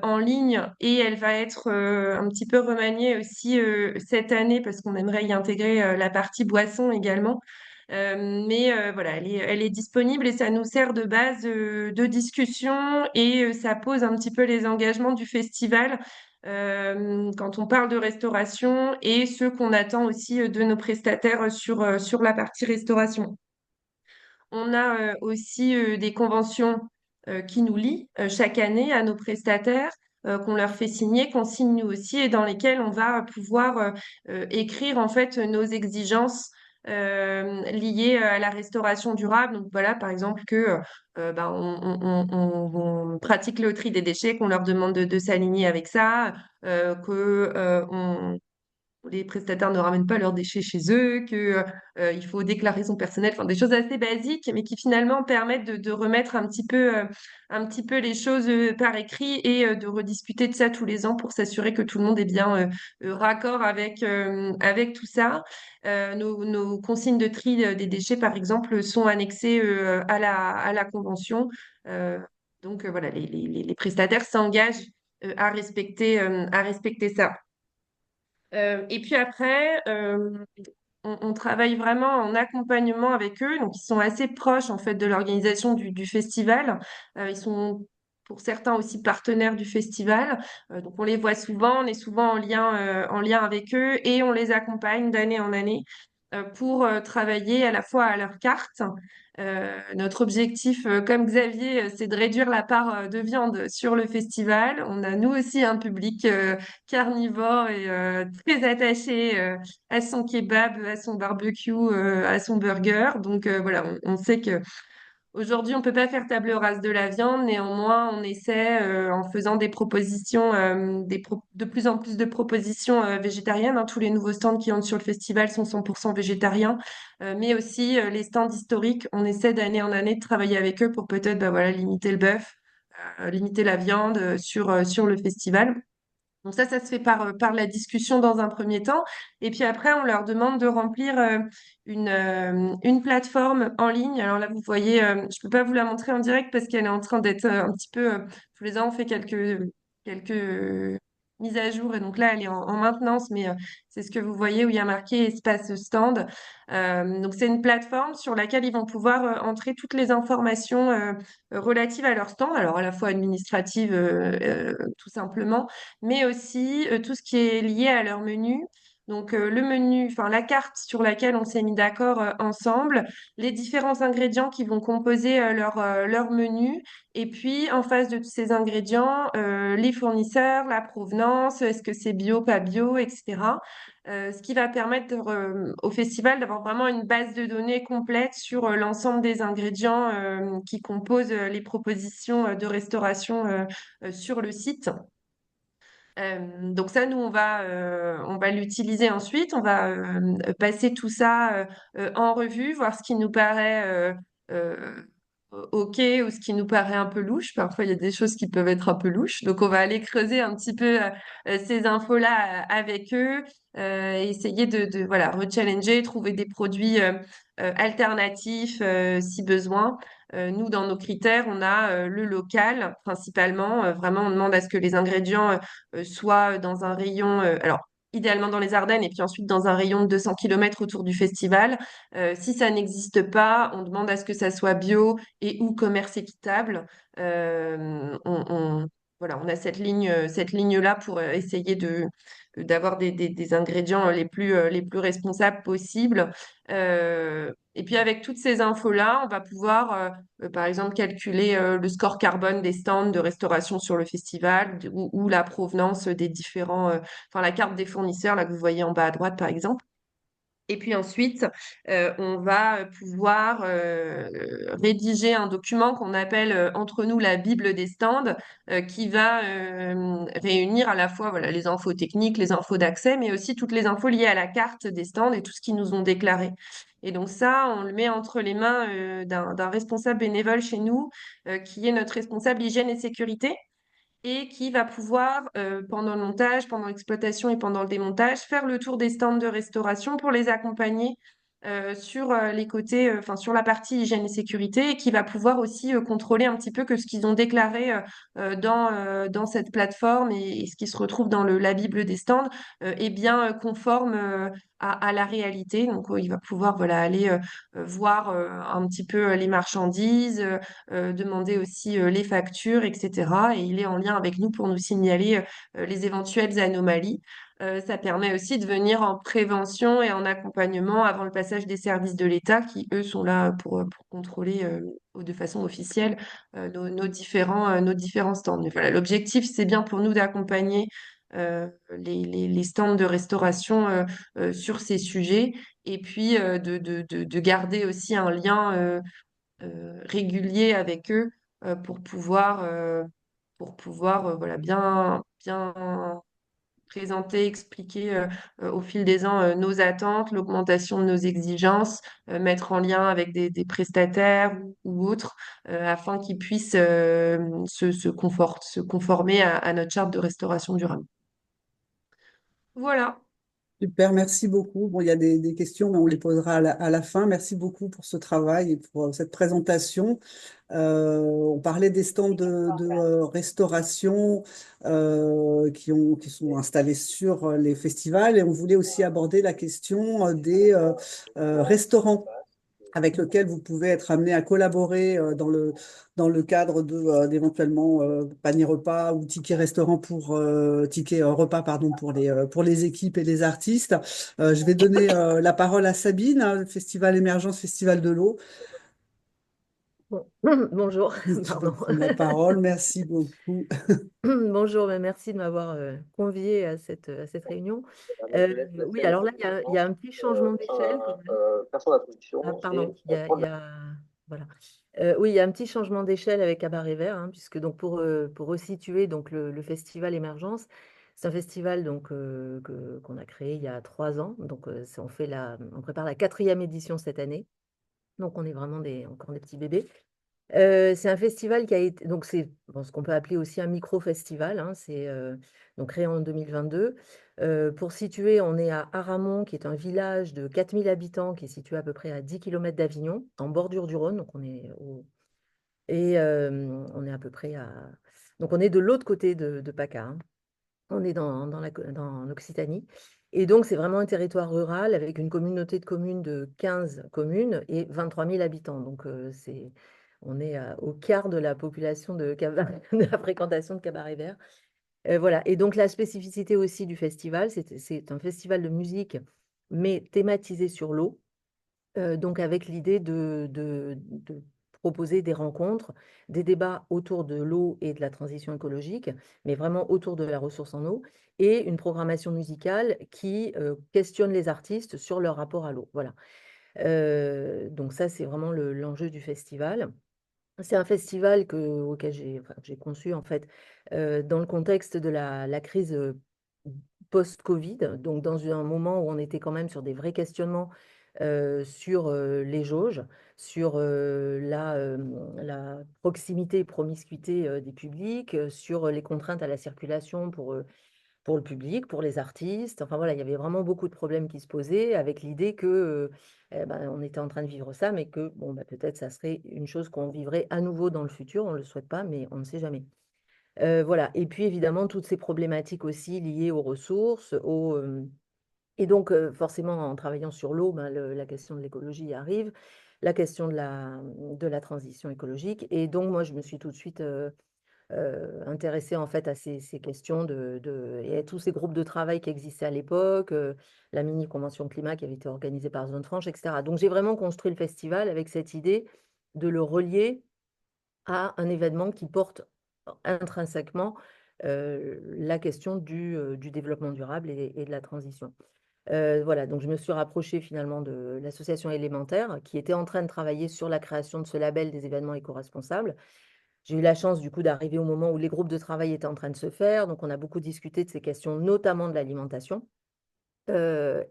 en ligne et elle va être un petit peu remaniée aussi cette année parce qu'on aimerait y intégrer la partie boisson également. Mais voilà, elle est disponible et ça nous sert de base de discussion et ça pose un petit peu les engagements du festival quand on parle de restauration et ce qu'on attend aussi de nos prestataires sur la partie restauration. On a aussi des conventions qui nous lient chaque année à nos prestataires, qu'on leur fait signer, qu'on signe nous aussi, et dans lesquelles on va pouvoir écrire en fait nos exigences liées à la restauration durable. Donc voilà, par exemple, que ben, on pratique le tri des déchets, qu'on leur demande de s'aligner avec ça, que les prestataires ne ramènent pas leurs déchets chez eux, que il faut déclarer son personnel, enfin des choses assez basiques, mais qui finalement permettent de remettre un petit peu les choses par écrit et de rediscuter de ça tous les ans pour s'assurer que tout le monde est bien raccord avec tout ça. Nos consignes de tri des déchets, par exemple, sont annexées à la convention. Euh, donc voilà, les prestataires s'engagent à respecter ça. Et puis après, on travaille vraiment en accompagnement avec eux. Donc, ils sont assez proches en fait de l'organisation du festival. Ils sont pour certains aussi partenaires du festival. Donc, on les voit souvent, on est souvent en lien avec eux et on les accompagne d'année en année pour travailler à la fois à leur carte. Notre objectif, comme Xavier, c'est de réduire la part de viande sur le festival. On a nous aussi un public carnivore et très attaché à son kebab, à son barbecue, à son burger. Donc voilà, on sait que aujourd'hui, on peut pas faire table rase de la viande. Néanmoins, on essaie en faisant des propositions, de plus en plus de propositions végétariennes, hein. Tous les nouveaux stands qui entrent sur le festival sont 100% végétariens, mais aussi les stands historiques. On essaie d'année en année de travailler avec eux pour peut-être, bah, voilà, limiter le bœuf, limiter la viande sur le festival. Donc ça se fait par la discussion dans un premier temps. Et puis après, on leur demande de remplir une plateforme en ligne. Alors là, vous voyez, je ne peux pas vous la montrer en direct parce qu'elle est en train d'être un petit peu... tous les ans, on fait quelques mises à jour. Et donc là, elle est en maintenance, mais c'est ce que vous voyez où il y a marqué espace stand. Donc c'est une plateforme sur laquelle ils vont pouvoir entrer toutes les informations relatives à leur stand. Alors à la fois administratives, tout simplement, mais aussi tout ce qui est lié à leur menu. Donc le menu, enfin la carte sur laquelle on s'est mis d'accord ensemble, les différents ingrédients qui vont composer leur menu, et puis en face de tous ces ingrédients, les fournisseurs, la provenance, est-ce que c'est bio, pas bio, etc. Ce qui va permettre au festival d'avoir vraiment une base de données complète sur l'ensemble des ingrédients qui composent les propositions de restauration sur le site. Donc ça, nous, on va l'utiliser ensuite. On va passer tout ça en revue, voir ce qui nous paraît OK ou ce qui nous paraît un peu louche. Parfois, il y a des choses qui peuvent être un peu louches. Donc, on va aller creuser un petit peu ces infos-là avec eux, essayer voilà, rechallenger, trouver des produits alternatifs si besoin. Nous, dans nos critères, on a le local principalement. Vraiment, on demande à ce que les ingrédients soient dans un rayon, alors idéalement dans les Ardennes, et puis ensuite dans un rayon de 200 km autour du festival. Si ça n'existe pas, on demande à ce que ça soit bio et ou commerce équitable. Voilà, on a cette ligne-là pour essayer d'avoir des ingrédients les plus responsables possibles. Et puis avec toutes ces infos-là, on va pouvoir, par exemple, calculer le score carbone des stands de restauration sur le festival ou la provenance des différents, enfin la carte des fournisseurs, là que vous voyez en bas à droite, par exemple. Et puis ensuite, on va pouvoir rédiger un document qu'on appelle entre nous la Bible des stands, qui va réunir à la fois voilà, les infos techniques, les infos d'accès, mais aussi toutes les infos liées à la carte des stands et tout ce qu'ils nous ont déclaré. Et donc ça, on le met entre les mains d'un responsable bénévole chez nous, qui est notre responsable hygiène et sécurité et qui va pouvoir, pendant le montage, pendant l'exploitation et pendant le démontage, faire le tour des stands de restauration pour les accompagner sur les côtés, enfin sur la partie hygiène et sécurité, et qui va pouvoir aussi contrôler un petit peu que ce qu'ils ont déclaré dans cette plateforme et ce qui se retrouve dans la Bible des stands est bien conforme à la réalité. Donc, il va pouvoir voilà, aller voir un petit peu les marchandises, demander aussi les factures, etc. Et il est en lien avec nous pour nous signaler les éventuelles anomalies. Ça permet aussi de venir en prévention et en accompagnement avant le passage des services de l'État qui, eux, sont là pour contrôler de façon officielle nos différents stands. Mais voilà, l'objectif, c'est bien pour nous d'accompagner les stands de restauration sur ces sujets et puis de garder aussi un lien régulier avec eux pour pouvoir voilà, bien présenter, expliquer au fil des ans nos attentes, l'augmentation de nos exigences, mettre en lien avec des prestataires ou autres, afin qu'ils puissent se conformer à notre charte de restauration durable. Voilà. Super, merci beaucoup. Bon, il y a des questions, mais on les posera à la fin. Merci beaucoup pour ce travail et pour cette présentation. On parlait des stands de restauration qui sont installés sur les festivals et on voulait aussi aborder la question des restaurants avec lequel vous pouvez être amené à collaborer dans le cadre d'éventuellement panier repas ou ticket restaurant ticket repas pardon, pour les équipes et les artistes. Je vais donner la parole à Sabine, hein, le Festival Émergence, Festival de l'eau. Bon. Bonjour, Tu peux pardon. prendre la parole, merci beaucoup. Bonjour, mais merci de m'avoir conviée à cette réunion. Oui, alors là, il y a un petit changement d'échelle quand même. Ah, pardon, voilà. Oui, il y a un petit changement d'échelle avec Cabaret Vert, hein, puisque donc pour resituer donc le festival Émergence, c'est un festival donc qu'on a créé il y a 3 ans. Donc on prépare la 4e édition cette année. Donc on est vraiment encore des petits bébés. C'est un festival qui a été, donc c'est ce qu'on peut appeler aussi un micro-festival, hein, c'est donc créé en 2022. Pour situer, on est à Aramon, qui est un village de 4000 habitants, qui est situé à peu près à 10 km d'Avignon, en bordure du Rhône. Donc on est à peu près donc on est de l'autre côté de PACA, hein. On est dans l'Occitanie. Et donc, c'est vraiment un territoire rural avec une communauté de communes de 15 communes et 23 000 habitants. Donc, on est au quart de la population de la fréquentation de Cabaret Vert. Voilà. Et donc, la spécificité aussi du festival, c'est un festival de musique, mais thématisé sur l'eau. Donc, avec l'idée de proposer des rencontres, des débats autour de l'eau et de la transition écologique, mais vraiment autour de la ressource en eau, et une programmation musicale qui questionne les artistes sur leur rapport à l'eau. Voilà. Donc ça, c'est vraiment l'enjeu du festival. C'est un festival auquel que j'ai conçu en fait dans le contexte de la crise post-Covid, donc dans un moment où on était quand même sur des vrais questionnements sur les jauges, sur la proximité et promiscuité des publics, sur les contraintes à la circulation pour le public, pour les artistes. Enfin voilà, il y avait vraiment beaucoup de problèmes qui se posaient avec l'idée que on était en train de vivre ça, mais que bon, peut-être ça serait une chose qu'on vivrait à nouveau dans le futur. On ne le souhaite pas, mais on ne sait jamais. Voilà. Et puis évidemment, toutes ces problématiques aussi liées aux ressources, et donc forcément en travaillant sur l'eau, la question de l'écologie arrive, la question de la transition écologique. Et donc moi, je me suis tout de suite intéressée en fait à ces questions et à tous ces groupes de travail qui existaient à l'époque, la mini-convention climat qui avait été organisée par Zone Franche, etc. Donc j'ai vraiment construit le festival avec cette idée de le relier à un événement qui porte intrinsèquement la question du développement durable et de la transition. Voilà, donc je me suis rapprochée finalement de l'association élémentaire qui était en train de travailler sur la création de ce label des événements éco-responsables. J'ai eu la chance du coup d'arriver au moment où les groupes de travail étaient en train de se faire, donc on a beaucoup discuté de ces questions, notamment de l'alimentation. Voilà,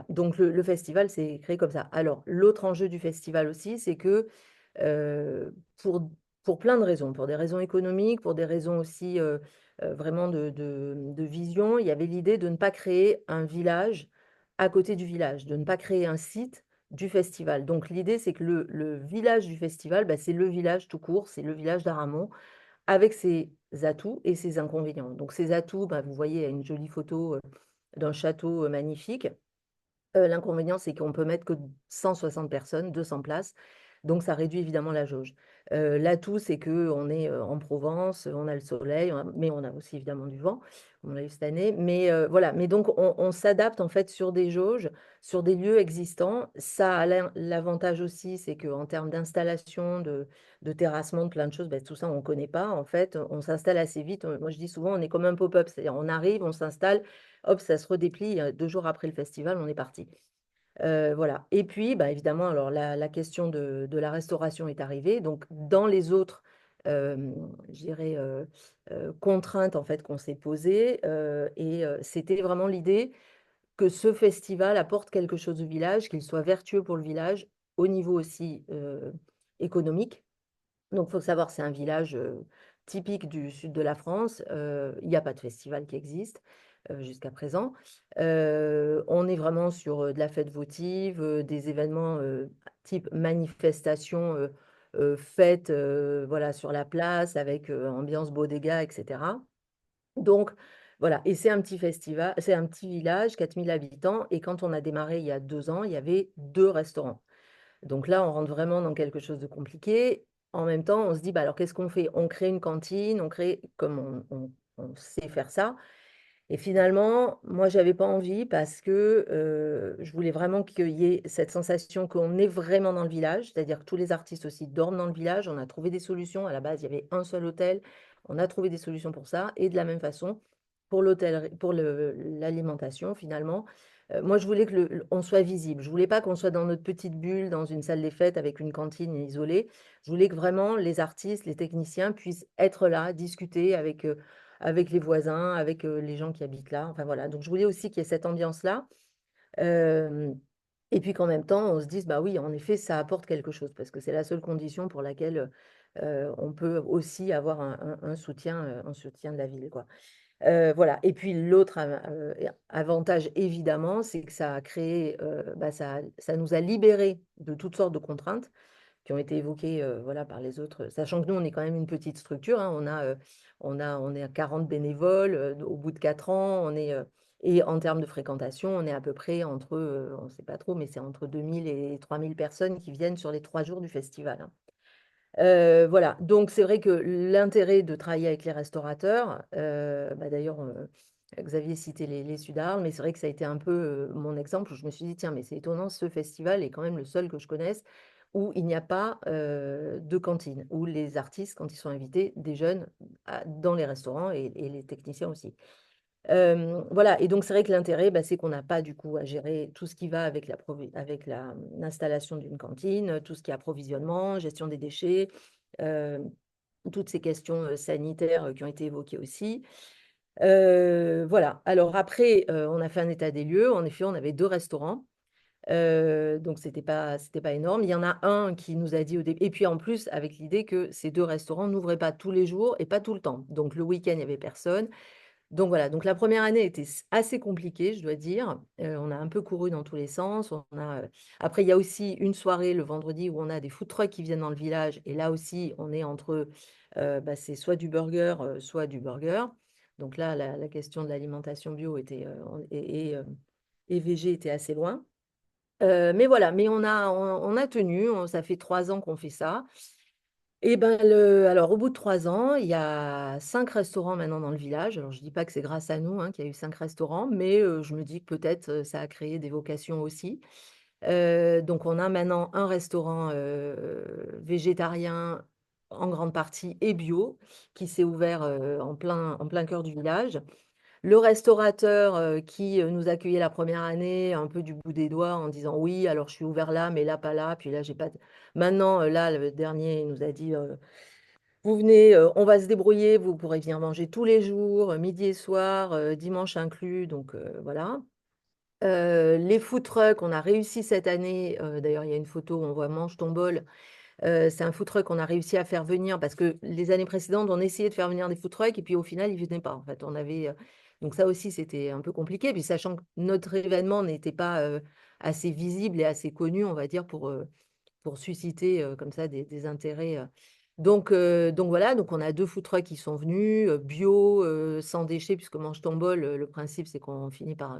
donc le festival s'est créé comme ça. Alors, l'autre enjeu du festival aussi, c'est que euh, pour, pour plein de raisons, pour des raisons économiques, pour des raisons aussi vraiment de vision, il y avait l'idée de ne pas créer un village à côté du village, de ne pas créer un site du festival. Donc, l'idée, c'est que le village du festival, c'est le village tout court, c'est le village d'Aramon, avec ses atouts et ses inconvénients. Donc, ses atouts, vous voyez, il y a une jolie photo d'un château magnifique. L'inconvénient, c'est qu'on peut mettre que 160 personnes, 200 places. Donc, ça réduit évidemment la jauge. L'atout, c'est qu'on est en Provence, on a le soleil, mais on a aussi évidemment du vent, comme on l'a eu cette année. Mais voilà, mais donc on s'adapte en fait sur des jauges, sur des lieux existants. Ça a l'avantage aussi, c'est qu'en termes d'installation, de terrassement, de plein de choses, tout ça, on ne connaît pas. En fait, on s'installe assez vite. Moi, je dis souvent, on est comme un pop-up, c'est-à-dire on arrive, on s'installe, hop, ça se redéplie. 2 jours après le festival, on est parti. Voilà. Et puis, évidemment, alors la question de la restauration est arrivée. Donc, dans les autres, je dirais, contraintes en fait qu'on s'est posées, c'était vraiment l'idée que ce festival apporte quelque chose au village, qu'il soit vertueux pour le village, au niveau aussi économique. Donc, il faut savoir, c'est un village typique du sud de la France. Il n'y a pas de festival qui existe jusqu'à présent. On est vraiment sur de la fête votive, des événements type manifestation, fête voilà, sur la place avec ambiance bodega, etc. Donc, voilà. Et c'est un petit festival, c'est un petit village, 4000 habitants. Et quand on a démarré il y a 2 ans, il y avait 2 restaurants. Donc là, on rentre vraiment dans quelque chose de compliqué. En même temps, on se dit, alors qu'est-ce qu'on fait? On crée une cantine, on crée, comme on sait faire ça. Et finalement, moi, j'avais pas envie parce que je voulais vraiment qu'il y ait cette sensation qu'on est vraiment dans le village, c'est-à-dire que tous les artistes aussi dorment dans le village. On a trouvé des solutions. À la base, il y avait un seul hôtel. On a trouvé des solutions pour ça. Et de la même façon, pour l'hôtel, pour l'alimentation, finalement, moi, je voulais que on soit visible. Je voulais pas qu'on soit dans notre petite bulle, dans une salle des fêtes avec une cantine isolée. Je voulais que vraiment les artistes, les techniciens puissent être là, discuter avec les voisins, avec les gens qui habitent là. Enfin voilà. Donc je voulais aussi qu'il y ait cette ambiance-là. Euh, et puis qu'en même temps, on se dise, bah oui, en effet, ça apporte quelque chose, parce que c'est la seule condition pour laquelle on peut aussi avoir un soutien de la ville, quoi. Voilà. Et puis l'autre avantage, évidemment, c'est que ça a créé, ça nous a libérés de toutes sortes de contraintes qui ont été évoquées voilà, par les autres, sachant que nous, on est quand même une petite structure, hein. On est à 40 bénévoles au bout de 4 ans. Et en termes de fréquentation, on est à peu près entre, on ne sait pas trop, mais c'est entre 2000 et 3000 personnes qui viennent sur les 3 jours du festival, hein. Voilà, donc c'est vrai que l'intérêt de travailler avec les restaurateurs, d'ailleurs, Xavier citait les Sudarles, mais c'est vrai que ça a été un peu mon exemple où je me suis dit, tiens, mais c'est étonnant, ce festival est quand même le seul que je connaisse où il n'y a pas de cantine, où les artistes, quand ils sont invités, déjeunent dans les restaurants et les techniciens aussi. Voilà, et donc c'est vrai que l'intérêt, bah, c'est qu'on n'a pas du coup à gérer tout ce qui va avec l'installation d'une cantine, tout ce qui est approvisionnement, gestion des déchets, euh, toutes ces questions sanitaires qui ont été évoquées aussi. Voilà, alors après, on a fait un état des lieux. En effet, on avait 2 restaurants. Donc, c'était pas énorme. Il y en a un qui nous a dit au début, et puis en plus, avec l'idée que ces 2 restaurants n'ouvraient pas tous les jours et pas tout le temps. Donc, le week-end, il n'y avait personne. Donc, voilà. Donc, la première année était assez compliquée, je dois dire. On a un peu couru dans tous les sens. Après, il y a aussi une soirée le vendredi où on a des food trucks qui viennent dans le village. Et là aussi, on est entre, bah, c'est soit du burger, soit du burger. Donc là, la question de l'alimentation bio et végé était assez loin. Mais voilà, mais on a tenu, ça fait 3 ans qu'on fait ça. Et ben alors au bout de 3 ans, il y a 5 restaurants maintenant dans le village. Alors je dis pas que c'est grâce à nous qu'il y a eu 5 restaurants, mais je me dis que peut-être ça a créé des vocations aussi. Donc on a maintenant un restaurant végétarien en grande partie et bio qui s'est ouvert en plein cœur du village. Le restaurateur qui nous accueillait la première année, un peu du bout des doigts, en disant oui, alors je suis ouvert là, mais là, pas là. Puis là, j'ai pas. Maintenant, là, le dernier, il nous a dit vous venez, on va se débrouiller, vous pourrez venir manger tous les jours, midi et soir, dimanche inclus. Donc voilà. Les food trucks, on a réussi cette année. D'ailleurs, il y a une photo où on voit Mange ton bol. C'est un food truck qu'on a réussi à faire venir parce que les années précédentes, on essayait de faire venir des food trucks et puis au final, ils ne venaient pas. En fait, donc ça aussi, c'était un peu compliqué. Puis sachant que notre événement n'était pas assez visible et assez connu, on va dire, pour susciter comme ça des intérêts. Donc voilà, donc on a 2 food trucks qui sont venus, bio, sans déchets, puisque mange ton bol, le principe, c'est qu'on finit par...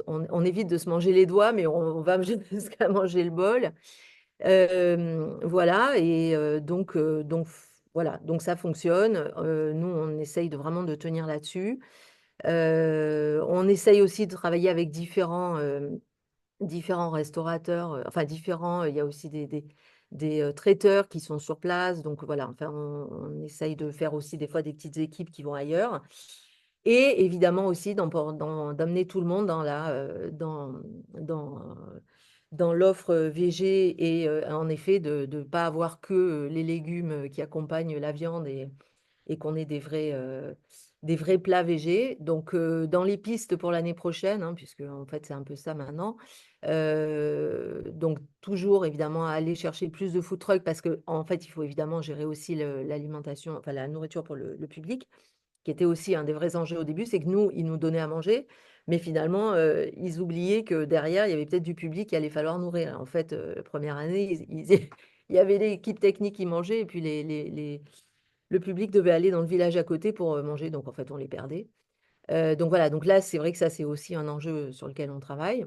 on évite de se manger les doigts, mais on va jusqu'à manger le bol. Voilà, et voilà, donc ça fonctionne. Nous, on essaye vraiment de tenir là-dessus. On essaye aussi de travailler avec différents restaurateurs, enfin différents, il y a aussi des traiteurs qui sont sur place. Donc voilà, enfin, on essaye de faire aussi des fois des petites équipes qui vont ailleurs. Et évidemment aussi d'amener tout le monde dans l'offre VG et en effet de ne pas avoir que les légumes qui accompagnent la viande et qu'on ait des vrais plats VG. Donc dans les pistes pour l'année prochaine, puisque en fait c'est un peu ça maintenant, donc toujours évidemment aller chercher plus de food trucks parce que en fait il faut évidemment gérer aussi l'alimentation, enfin la nourriture pour le public qui était aussi un des vrais enjeux au début, c'est que nous, ils nous donnaient à manger, mais finalement, ils oubliaient que derrière, il y avait peut-être du public qu'il allait falloir nourrir. En fait, la première année, il y avait l'équipe technique qui mangeait, et puis le public devait aller dans le village à côté pour manger, donc en fait, on les perdait. Donc voilà, donc là, c'est vrai que ça, c'est aussi un enjeu sur lequel on travaille.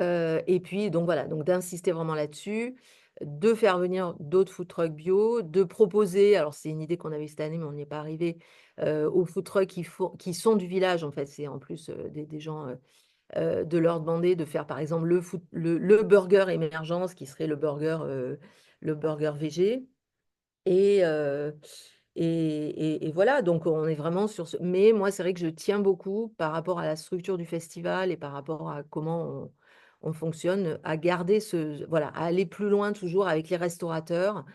Et puis, donc voilà, donc d'insister vraiment là-dessus, de faire venir d'autres food trucks bio, de proposer, alors c'est une idée qu'on avait cette année, mais on n'y est pas arrivé, aux food trucks qui sont du village, en fait, c'est en plus des gens, de leur demander de faire par exemple le burger émergence, qui serait le burger végé. Et, et voilà, donc on est vraiment sur ce. Mais moi, c'est vrai que je tiens beaucoup par rapport à la structure du festival et par rapport à comment on fonctionne, à garder voilà, à aller plus loin toujours avec les restaurateurs.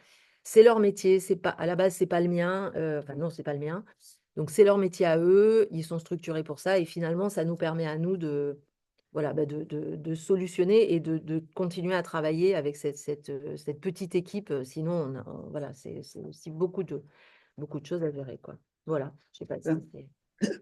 C'est leur métier, c'est pas, à la base, c'est pas le mien. Enfin, non, c'est pas le mien. Donc, c'est leur métier à eux, ils sont structurés pour ça. Et finalement, ça nous permet à nous voilà, bah, de solutionner et de continuer à travailler avec cette petite équipe. Sinon, voilà, c'est aussi beaucoup de choses à gérer, quoi. Voilà, je sais pas si c'est...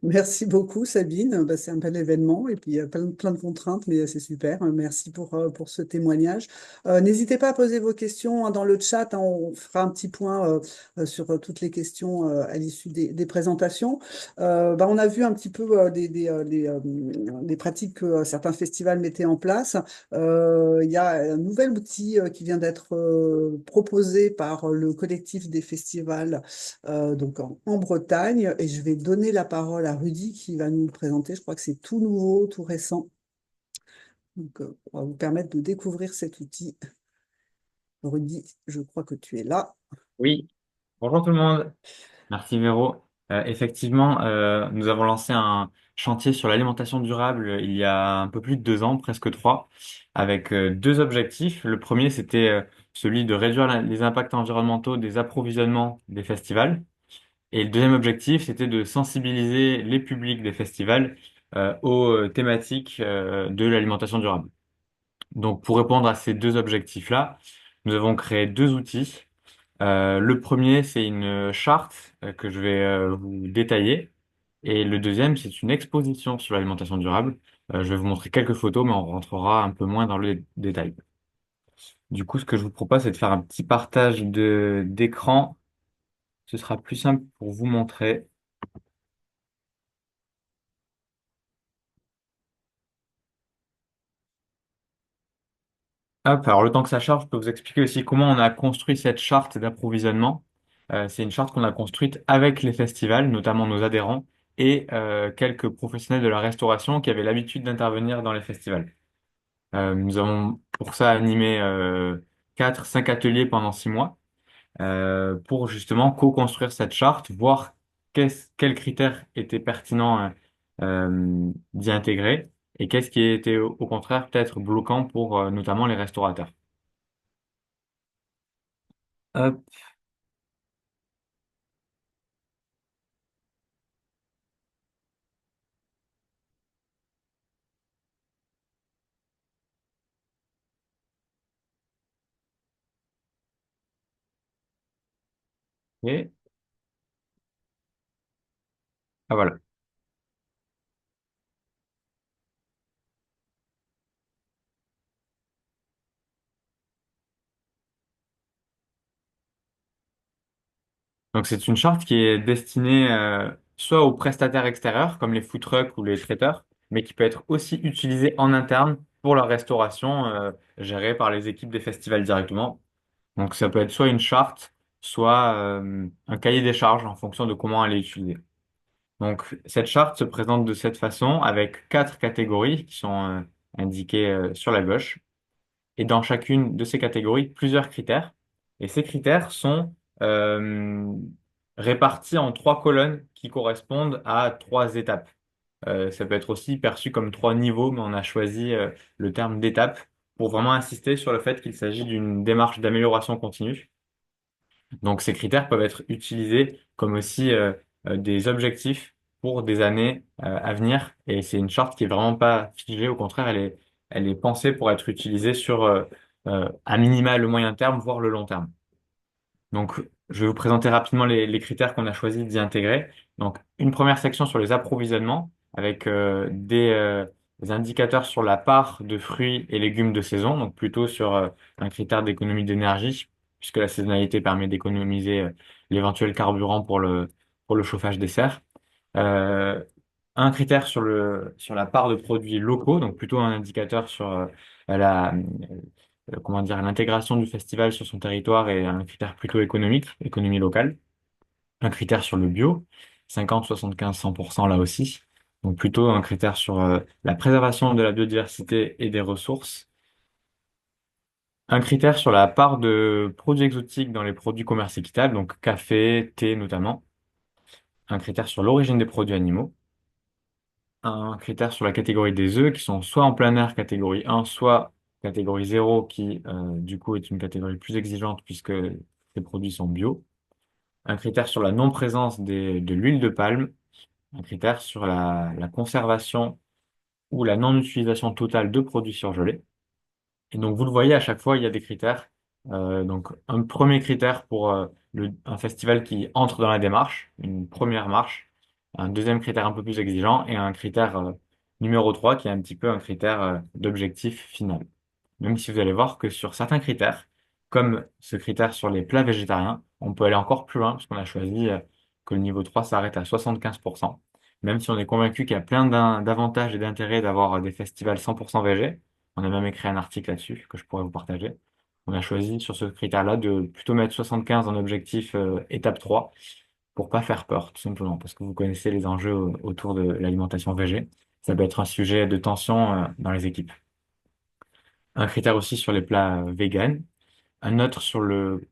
Merci beaucoup, Sabine. Bah, c'est un bel événement et puis il y a plein de contraintes, mais c'est super. Merci pour ce témoignage. N'hésitez pas à poser vos questions dans le chat. On fera un petit point sur toutes les questions à l'issue des présentations. Bah, on a vu un petit peu des pratiques que certains festivals mettaient en place. Il y a un nouvel outil qui vient d'être proposé par le collectif des festivals donc en Bretagne. Et je vais donner la parole à Rudy qui va nous le présenter. Je crois que c'est tout nouveau, tout récent. Donc, on va vous permettre de découvrir cet outil. Rudy, je crois que tu es là. Oui, bonjour tout le monde. Merci Véro. Effectivement, nous avons lancé un chantier sur l'alimentation durable il y a un peu plus de 2 ans, presque trois, avec deux objectifs. Le premier, c'était celui de réduire les impacts environnementaux des approvisionnements des festivals. Et le deuxième objectif, c'était de sensibiliser les publics des festivals aux thématiques de l'alimentation durable. Donc, pour répondre à ces deux objectifs-là, nous avons créé deux outils. Le premier, c'est une charte que je vais vous détailler. Et le deuxième, c'est une exposition sur l'alimentation durable. Je vais vous montrer quelques photos, mais on rentrera un peu moins dans le détail. Du coup, ce que je vous propose, c'est de faire un petit partage d'écran. Ce sera plus simple pour vous montrer. Hop, alors le temps que ça charge, je peux vous expliquer aussi comment on a construit cette charte d'approvisionnement. C'est une charte qu'on a construite avec les festivals, notamment nos adhérents, et quelques professionnels de la restauration qui avaient l'habitude d'intervenir dans les festivals. Nous avons pour ça animé 4, 5 ateliers pendant 6 mois pour justement co-construire cette charte, voir quels critères étaient pertinents d'y intégrer et qu'est-ce qui était au contraire peut-être bloquant pour notamment les restaurateurs. Hop, et ah, voilà. Donc c'est une charte qui est destinée soit aux prestataires extérieurs comme les food trucks ou les traiteurs, mais qui peut être aussi utilisée en interne pour la restauration gérée par les équipes des festivals directement. Donc ça peut être soit une charte, soit un cahier des charges en fonction de comment elle est utilisée. Donc cette charte se présente de cette façon avec 4 catégories qui sont indiquées sur la gauche. Et dans chacune de ces catégories, plusieurs critères. Et ces critères sont euh, répartis en 3 colonnes qui correspondent à 3 étapes. Ça peut être aussi perçu comme 3 niveaux, mais on a choisi le terme d'étape pour vraiment insister sur le fait qu'il s'agit d'une démarche d'amélioration continue. Donc ces critères peuvent être utilisés comme aussi des objectifs pour des années à venir. Et c'est une charte qui est vraiment pas figée, au contraire, elle est pensée pour être utilisée sur à minima le moyen terme, voire le long terme. Donc je vais vous présenter rapidement les critères qu'on a choisi d'y intégrer. Donc une première section sur les approvisionnements avec des indicateurs sur la part de fruits et légumes de saison, donc plutôt sur un critère d'économie d'énergie puisque la saisonnalité permet d'économiser l'éventuel carburant pour le chauffage des serres. Euh, un critère sur la part de produits locaux, donc plutôt un indicateur sur comment dire, l'intégration du festival sur son territoire et un critère plutôt économique, économie locale. Un critère sur le bio, 50, 75, 100% là aussi. Donc plutôt un critère sur la préservation de la biodiversité et des ressources. Un critère sur la part de produits exotiques dans les produits commerce équitable, donc café, thé notamment. Un critère sur l'origine des produits animaux. Un critère sur la catégorie des œufs qui sont soit en plein air catégorie 1, soit catégorie 0 qui du coup est une catégorie plus exigeante puisque ces produits sont bio. Un critère sur la non-présence de l'huile de palme. Un critère sur la conservation ou la non-utilisation totale de produits surgelés. Et donc, vous le voyez, à chaque fois, il y a des critères. Donc, un premier critère pour un festival qui entre dans la démarche, une première marche, un deuxième critère un peu plus exigeant et un critère numéro 3 qui est un petit peu un critère d'objectif final. Même si vous allez voir que sur certains critères, comme ce critère sur les plats végétariens, on peut aller encore plus loin parce qu'on a choisi que le niveau 3 s'arrête à 75%. Même si on est convaincu qu'il y a plein d'avantages et d'intérêts d'avoir des festivals 100% végé, on a même écrit un article là-dessus que je pourrais vous partager. On a choisi sur ce critère-là de plutôt mettre 75 en objectif étape 3 pour pas faire peur, tout simplement, parce que vous connaissez les enjeux autour de l'alimentation végé. Ça peut être un sujet de tension dans les équipes. Un critère aussi sur les plats vegan. Un autre sur le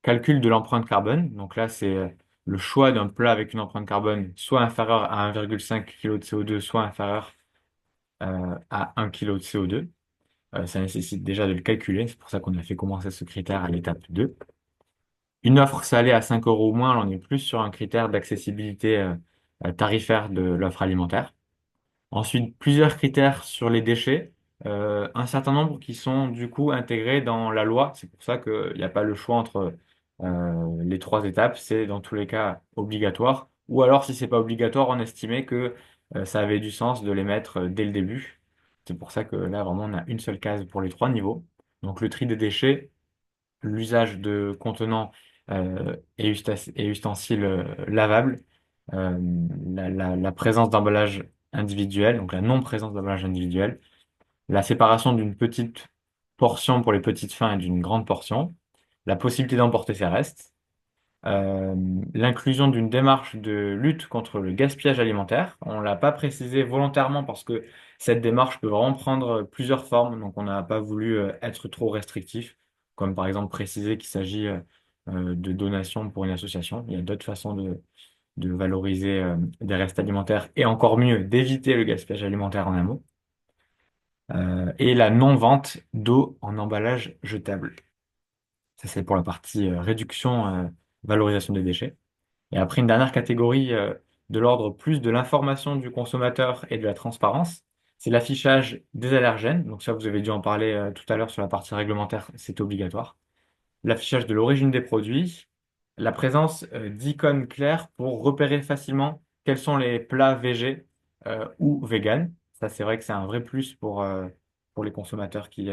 calcul de l'empreinte carbone. Donc là, c'est le choix d'un plat avec une empreinte carbone soit inférieure à 1,5 kg de CO2, soit inférieure à 1 kg de CO2. Ça nécessite déjà de le calculer, c'est pour ça qu'on a fait commencer ce critère à l'étape 2. Une offre salée à 5 euros ou moins, on est plus sur un critère d'accessibilité tarifaire de l'offre alimentaire. Ensuite, plusieurs critères sur les déchets, un certain nombre qui sont du coup intégrés dans la loi. C'est pour ça qu'il n'y a pas le choix entre les trois étapes. C'est dans tous les cas obligatoire. Ou alors, si c'est pas obligatoire, on estimait que ça avait du sens de les mettre dès le début. C'est pour ça que là, vraiment, on a une seule case pour les trois niveaux. Donc, le tri des déchets, l'usage de contenants et ustensiles lavables, euh, la présence d'emballage individuel, donc la non-présence d'emballage individuel, la séparation d'une petite portion pour les petites fins et d'une grande portion, la possibilité d'emporter ses restes, euh, l'inclusion d'une démarche de lutte contre le gaspillage alimentaire. On l'a pas précisé volontairement parce que cette démarche peut vraiment prendre plusieurs formes, donc on n'a pas voulu être trop restrictif, comme par exemple préciser qu'il s'agit de donations pour une association. Il y a d'autres façons de valoriser des restes alimentaires et encore mieux d'éviter le gaspillage alimentaire en amont. Et la non-vente d'eau en emballage jetable. Ça, c'est pour la partie réduction, valorisation des déchets. Et après, une dernière catégorie de l'ordre plus de l'information du consommateur et de la transparence, c'est l'affichage des allergènes. Donc ça, vous avez dû en parler tout à l'heure sur la partie réglementaire, c'est obligatoire. L'affichage de l'origine des produits, la présence d'icônes claires pour repérer facilement quels sont les plats végés ou véganes. Ça, c'est vrai que c'est un vrai plus pour les consommateurs qui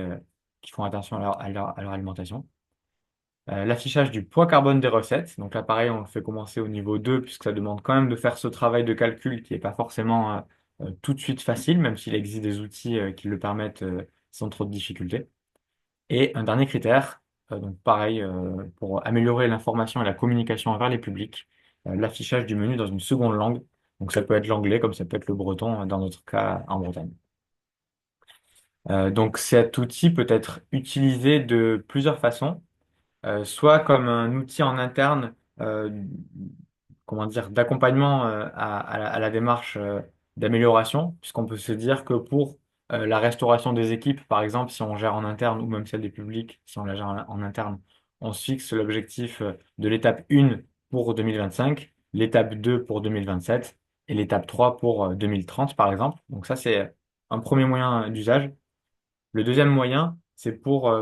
font attention à leur alimentation. L'affichage du poids carbone des recettes. Donc là, pareil, on le fait commencer au niveau 2 puisque ça demande quand même de faire ce travail de calcul qui n'est pas forcément tout de suite facile, même s'il existe des outils qui le permettent sans trop de difficultés. Et un dernier critère, donc pareil, pour améliorer l'information et la communication envers les publics, l'affichage du menu dans une seconde langue. Donc ça peut être l'anglais comme ça peut être le breton, dans notre cas en Bretagne. Donc cet outil peut être utilisé de plusieurs façons, soit comme un outil en interne, comment dire, d'accompagnement à la démarche d'amélioration, puisqu'on peut se dire que pour la restauration des équipes, par exemple, si on gère en interne, ou même celle des publics, si on la gère en interne, on se fixe l'objectif de l'étape 1 pour 2025, l'étape 2 pour 2027 et l'étape 3 pour 2030, par exemple. Donc ça, c'est un premier moyen d'usage. Le deuxième moyen, c'est pour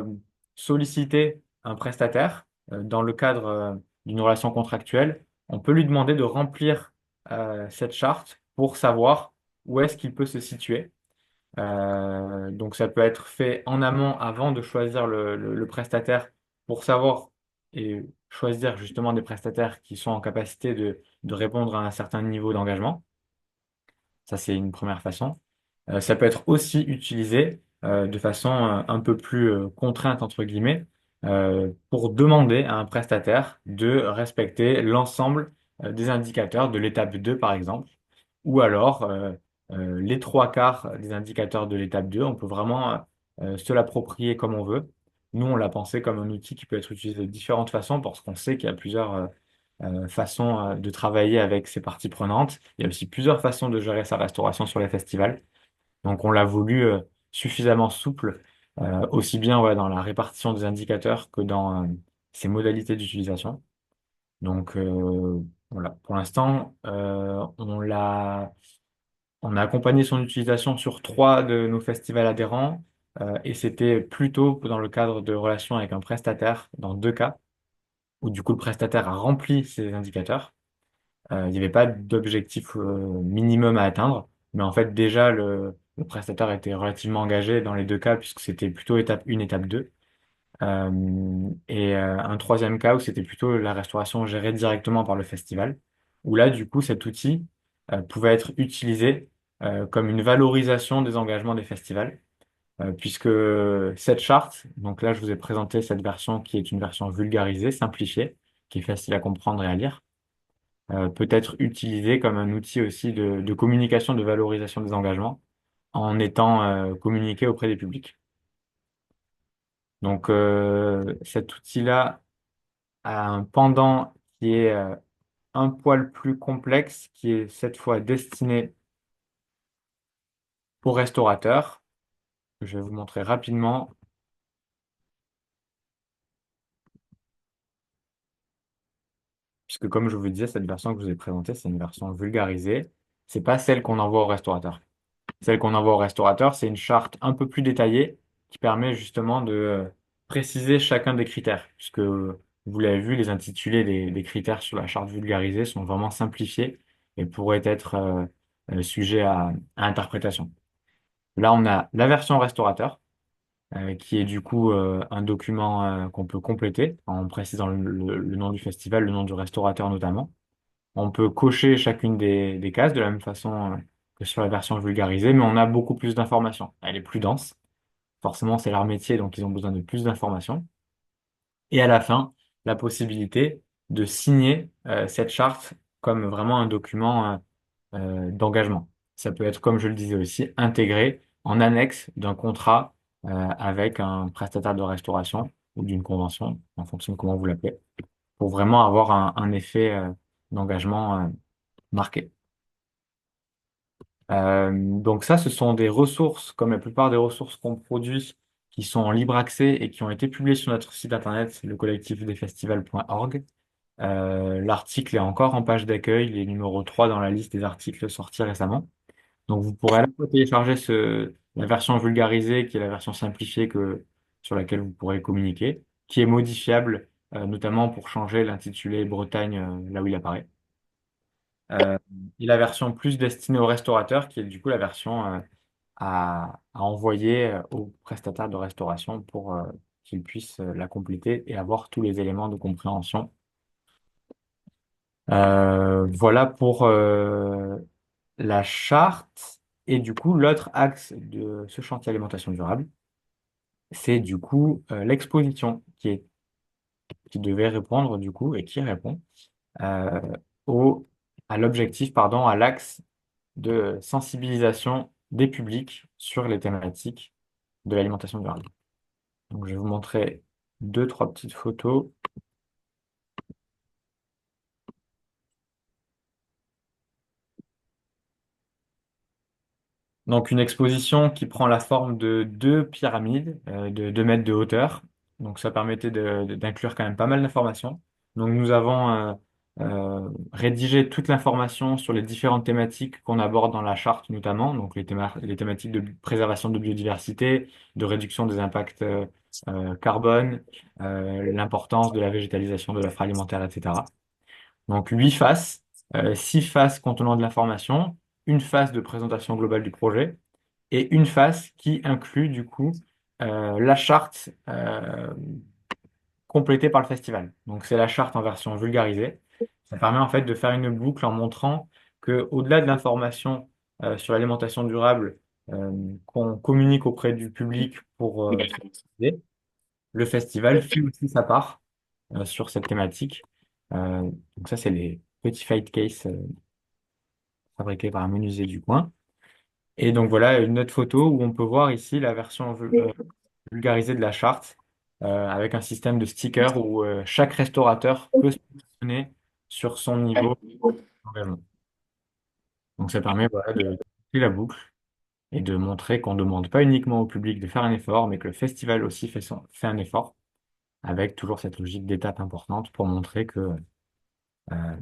solliciter un prestataire dans le cadre d'une relation contractuelle. On peut lui demander de remplir cette charte pour savoir où est-ce qu'il peut se situer. Donc ça peut être fait en amont avant de choisir le prestataire pour savoir et choisir justement des prestataires qui sont en capacité de répondre à un certain niveau d'engagement. Ça, c'est une première façon. Ça peut être aussi utilisé de façon un peu plus contrainte, entre guillemets, pour demander à un prestataire de respecter l'ensemble des indicateurs de l'étape 2, par exemple, ou alors les trois quarts des indicateurs de l'étape 2. On peut vraiment se l'approprier comme on veut. Nous, on l'a pensé comme un outil qui peut être utilisé de différentes façons parce qu'on sait qu'il y a plusieurs façon de travailler avec ses parties prenantes. Il y a aussi plusieurs façons de gérer sa restauration sur les festivals. Donc on l'a voulu suffisamment souple, aussi bien ouais, dans la répartition des indicateurs que dans ses modalités d'utilisation. Donc voilà, pour l'instant, on a accompagné son utilisation sur trois de nos festivals adhérents, et c'était plutôt dans le cadre de relations avec un prestataire dans deux cas, où du coup le prestataire a rempli ses indicateurs. Il n'y avait pas d'objectif minimum à atteindre, mais en fait déjà le prestataire était relativement engagé dans les deux cas puisque c'était plutôt étape 1, étape 2. Un troisième cas où c'était plutôt la restauration gérée directement par le festival, où là du coup cet outil pouvait être utilisé comme une valorisation des engagements des festivals, puisque cette charte, donc là je vous ai présenté cette version qui est une version vulgarisée, simplifiée, qui est facile à comprendre et à lire, peut être utilisé comme un outil aussi de communication, de valorisation des engagements en étant communiqué auprès des publics. Donc cet outil-là a un pendant qui est un poil plus complexe qui est cette fois destiné aux restaurateurs. Je vais vous montrer rapidement. Puisque comme je vous disais, cette version que je vous ai présentée, c'est une version vulgarisée. C'est pas celle qu'on envoie au restaurateur. Celle qu'on envoie au restaurateur, c'est une charte un peu plus détaillée qui permet justement de préciser chacun des critères. Puisque vous l'avez vu, les intitulés des critères sur la charte vulgarisée sont vraiment simplifiés et pourraient être sujets à interprétation. Là, on a la version restaurateur, qui est du coup un document qu'on peut compléter en précisant le nom du festival, le nom du restaurateur notamment. On peut cocher chacune des cases de la même façon que sur la version vulgarisée, mais on a beaucoup plus d'informations. Elle est plus dense. Forcément, c'est leur métier, donc ils ont besoin de plus d'informations. Et à la fin, la possibilité de signer cette charte comme vraiment un document d'engagement. Ça peut être, comme je le disais aussi, intégré en annexe d'un contrat avec un prestataire de restauration ou d'une convention, en fonction de comment vous l'appelez, pour vraiment avoir un effet d'engagement marqué. Donc ça, ce sont des ressources, comme la plupart des ressources qu'on produit, qui sont en libre accès et qui ont été publiées sur notre site internet, le collectifdesfestivals.org. L'article est encore en page d'accueil, il est numéro 3 dans la liste des articles sortis récemment. Donc vous pourrez à la fois télécharger la version vulgarisée, qui est la version simplifiée sur laquelle vous pourrez communiquer, qui est modifiable, notamment pour changer l'intitulé Bretagne là où il apparaît. Euh, et la version plus destinée aux restaurateurs, qui est du coup la version à envoyer aux prestataires de restauration pour qu'ils puissent la compléter et avoir tous les éléments de compréhension. Voilà pour la charte. Et du coup, l'autre axe de ce chantier alimentation durable, c'est du coup l'exposition qui devait répondre du coup et qui répond euh, à l'objectif, pardon, à l'axe de sensibilisation des publics sur les thématiques de l'alimentation durable. Donc, je vais vous montrer deux, trois petites photos. Donc, une exposition qui prend la forme de deux pyramides de 2 mètres de hauteur. Donc, ça permettait d'inclure quand même pas mal d'informations. Donc, nous avons rédigé toute l'information sur les différentes thématiques qu'on aborde dans la charte, notamment. Donc, les thématiques de préservation de biodiversité, de réduction des impacts carbone, l'importance de la végétalisation de l'offre alimentaire, etc. Donc, 8 faces, 6 faces contenant de l'information, une phase de présentation globale du projet et une phase qui inclut du coup la charte complétée par le festival. Donc c'est la charte en version vulgarisée. Ça permet en fait de faire une boucle en montrant que au-delà de l'information sur l'alimentation durable qu'on communique auprès du public pour sensibiliser, le festival fait aussi sa part sur cette thématique. Donc ça, c'est les petits fight case fabriqués par un menuisier du coin. Et donc voilà une autre photo où on peut voir ici la version vulgarisée de la charte avec un système de stickers où chaque restaurateur peut se positionner sur son niveau d'engagement. Donc ça permet voilà, de boucler la boucle et de montrer qu'on ne demande pas uniquement au public de faire un effort, mais que le festival aussi fait un effort, avec toujours cette logique d'étape importante pour montrer que euh,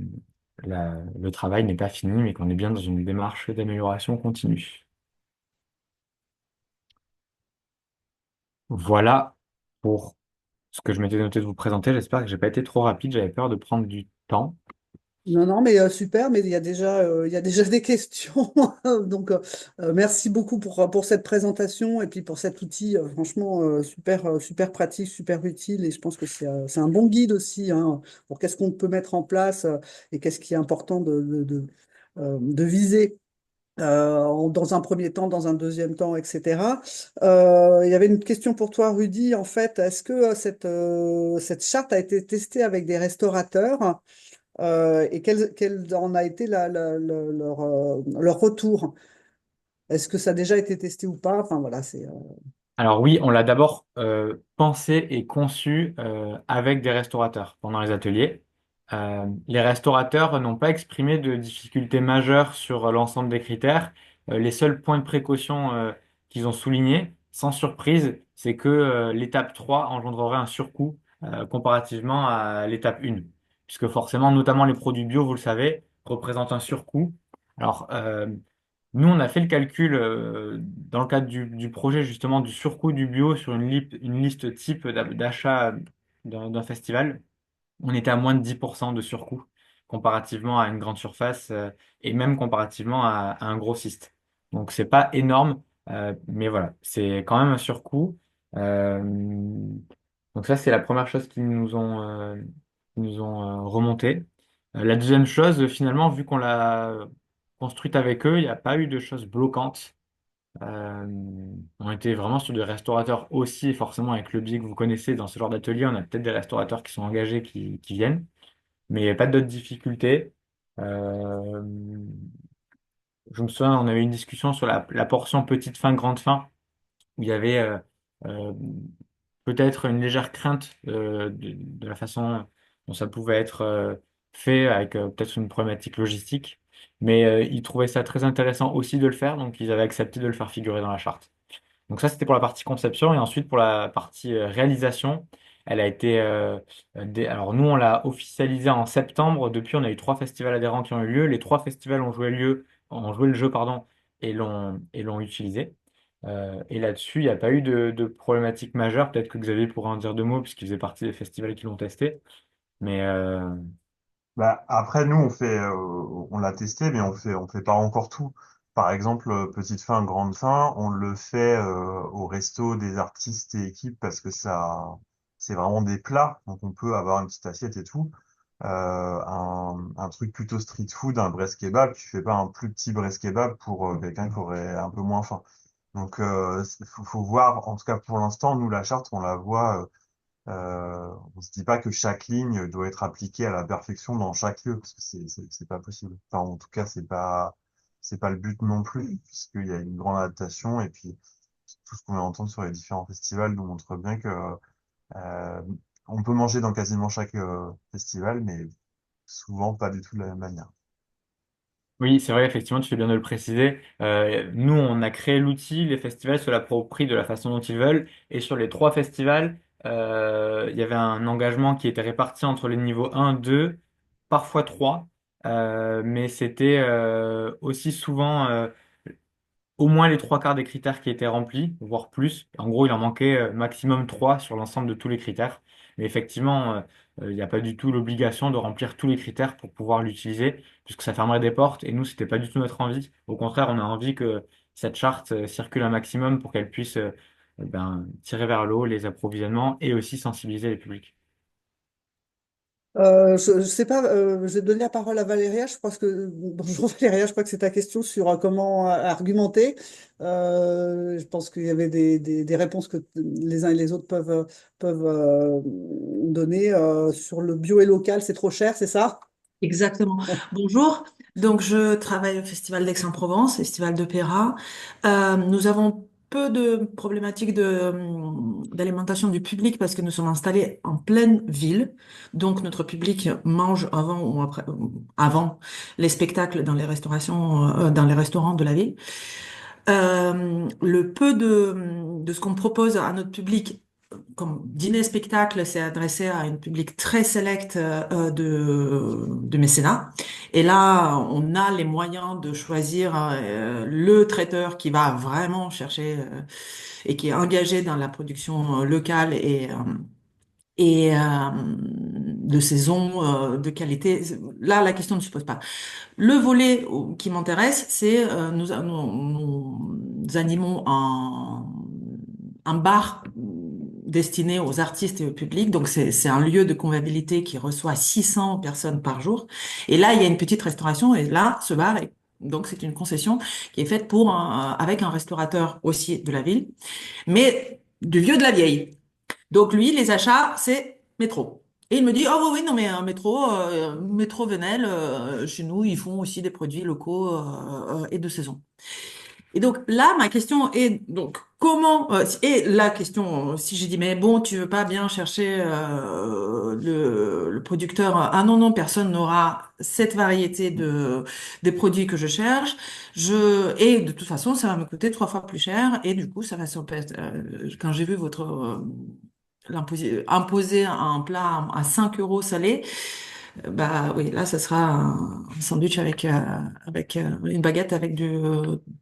le travail n'est pas fini, mais qu'on est bien dans une démarche d'amélioration continue. Voilà pour ce que je m'étais noté de vous présenter. J'espère que j'ai pas été trop rapide. J'avais peur de prendre du temps. Non, non, mais super, mais il y a déjà des questions. Donc, merci beaucoup pour cette présentation et puis pour cet outil, franchement, super pratique, super utile. Et je pense que c'est un bon guide aussi hein, pour qu'est-ce qu'on peut mettre en place et qu'est-ce qui est important de viser. Dans un premier temps, dans un deuxième temps, etc. Il y avait une question pour toi, Rudy. En fait, est-ce que cette charte a été testée avec des restaurateurs et quel en a été leur retour? Est-ce que ça a déjà été testé ou pas? Enfin voilà, c'est Alors oui, on l'a d'abord pensé et conçu avec des restaurateurs pendant les ateliers. Les restaurateurs n'ont pas exprimé de difficultés majeures sur l'ensemble des critères. Les seuls points de précaution qu'ils ont soulignés, sans surprise, c'est que l'étape 3 engendrerait un surcoût comparativement à l'étape 1. Puisque forcément, notamment les produits bio, vous le savez, représentent un surcoût. Alors, nous, on a fait le calcul dans le cadre du projet justement du surcoût du bio sur une liste type d'achat d'un festival. On était à moins de 10% de surcoût comparativement à une grande surface et même comparativement à un grossiste. Donc c'est pas énorme, mais voilà, c'est quand même un surcoût. Euh, donc ça, c'est la première chose qu'ils nous ont remonté. La deuxième chose, finalement, vu qu'on l'a construite avec eux, il n'y a pas eu de choses bloquantes. Euh, on était vraiment sur des restaurateurs aussi, et forcément avec le biais que vous connaissez dans ce genre d'atelier, on a peut-être des restaurateurs qui sont engagés qui viennent, mais il n'y a pas d'autres difficultés. Euh, je me souviens, on avait une discussion sur la portion petite faim, grande faim, où il y avait euh, peut-être une légère crainte de la façon dont ça pouvait être fait, avec peut-être une problématique logistique. Mais ils trouvaient ça très intéressant aussi de le faire, donc ils avaient accepté de le faire figurer dans la charte. Donc ça, c'était pour la partie conception. Et ensuite, pour la partie réalisation, elle a été... alors nous, on l'a officialisé en septembre. Depuis, on a eu 3 festivals adhérents qui ont eu lieu. Les 3 festivals ont joué le jeu, pardon, et l'ont utilisé. Et là-dessus, il n'y a pas eu de problématique majeure. Peut-être que Xavier pourrait en dire 2 mots, puisqu'il faisait partie des festivals qui l'ont testé. Mais Bah, après, nous, on l'a testé, mais on fait pas encore tout. Par exemple, petite faim, grande faim, on le fait au resto des artistes et équipes parce que c'est vraiment des plats, donc on peut avoir une petite assiette et tout. Un truc plutôt street food, un breast kebab, tu fais pas un plus petit breast kebab pour quelqu'un qui aurait un peu moins faim. Donc, faut voir. En tout cas, pour l'instant, nous, la charte, on la voit. On se dit pas que chaque ligne doit être appliquée à la perfection dans chaque lieu, parce que c'est pas possible. Enfin, en tout cas, c'est pas le but non plus, puisqu'il y a une grande adaptation, et puis tout ce qu'on vient d'entendre sur les différents festivals nous montre bien que euh, on peut manger dans quasiment chaque festival, mais souvent pas du tout de la même manière. oui, c'est vrai, effectivement, tu fais bien de le préciser. Nous, on a créé l'outil, les festivals se l'approprient de la façon dont ils veulent. Et sur les 3 festivals, il y avait un engagement qui était réparti entre les niveaux 1, 2, parfois 3. Mais c'était aussi souvent au moins les 3 quarts des critères qui étaient remplis, voire plus. En gros, il en manquait maximum 3 sur l'ensemble de tous les critères. Mais effectivement, il n'y a pas du tout l'obligation de remplir tous les critères pour pouvoir l'utiliser, puisque ça fermerait des portes. Et nous, c'était pas du tout notre envie. Au contraire, on a envie que cette charte circule un maximum pour qu'elle puisse tirer vers le haut les approvisionnements et aussi sensibiliser les publics. Je sais pas, je vais donner la parole à Valéria. Je pense que, bonjour Valéria, je crois que c'est ta question sur comment argumenter. Je pense qu'il y avait des réponses que les uns et les autres peuvent donner sur le bio et local, c'est trop cher, c'est ça? Exactement. Bonjour. Donc, je travaille au Festival d'Aix-en-Provence, Festival d'Opéra. Nous avons peu de problématiques d'alimentation du public parce que nous sommes installés en pleine ville. Donc, notre public mange avant ou après, avant les spectacles dans les restaurations, dans les restaurants de la ville. Le peu de ce qu'on propose à notre public comme dîner-spectacle, c'est adressé à un public très sélect de mécénat. Et là, on a les moyens de choisir le traiteur qui va vraiment chercher et qui est engagé dans la production locale et de saison, de qualité. Là, la question ne se pose pas. Le volet qui m'intéresse, c'est nous animons un bar destiné aux artistes et au public. Donc, c'est un lieu de convivialité qui reçoit 600 personnes par jour. Et là, il y a une petite restauration. Et là, ce bar donc, c'est une concession qui est faite avec un restaurateur aussi de la ville, mais du vieux de la vieille. Donc, lui, les achats, c'est métro. Et il me dit, oh oui, oui, non, mais métro Venelle, chez nous, ils font aussi des produits locaux et de saison. Et donc là, ma question est donc comment et la question si j'ai dit mais bon tu veux pas bien chercher le producteur ah non non personne n'aura cette variété de des produits que je cherche et de toute façon ça va me coûter 3 fois plus cher et du coup ça va quand j'ai vu votre imposer un plat à 5 euros salé bah oui, là, ça sera un sandwich avec une baguette avec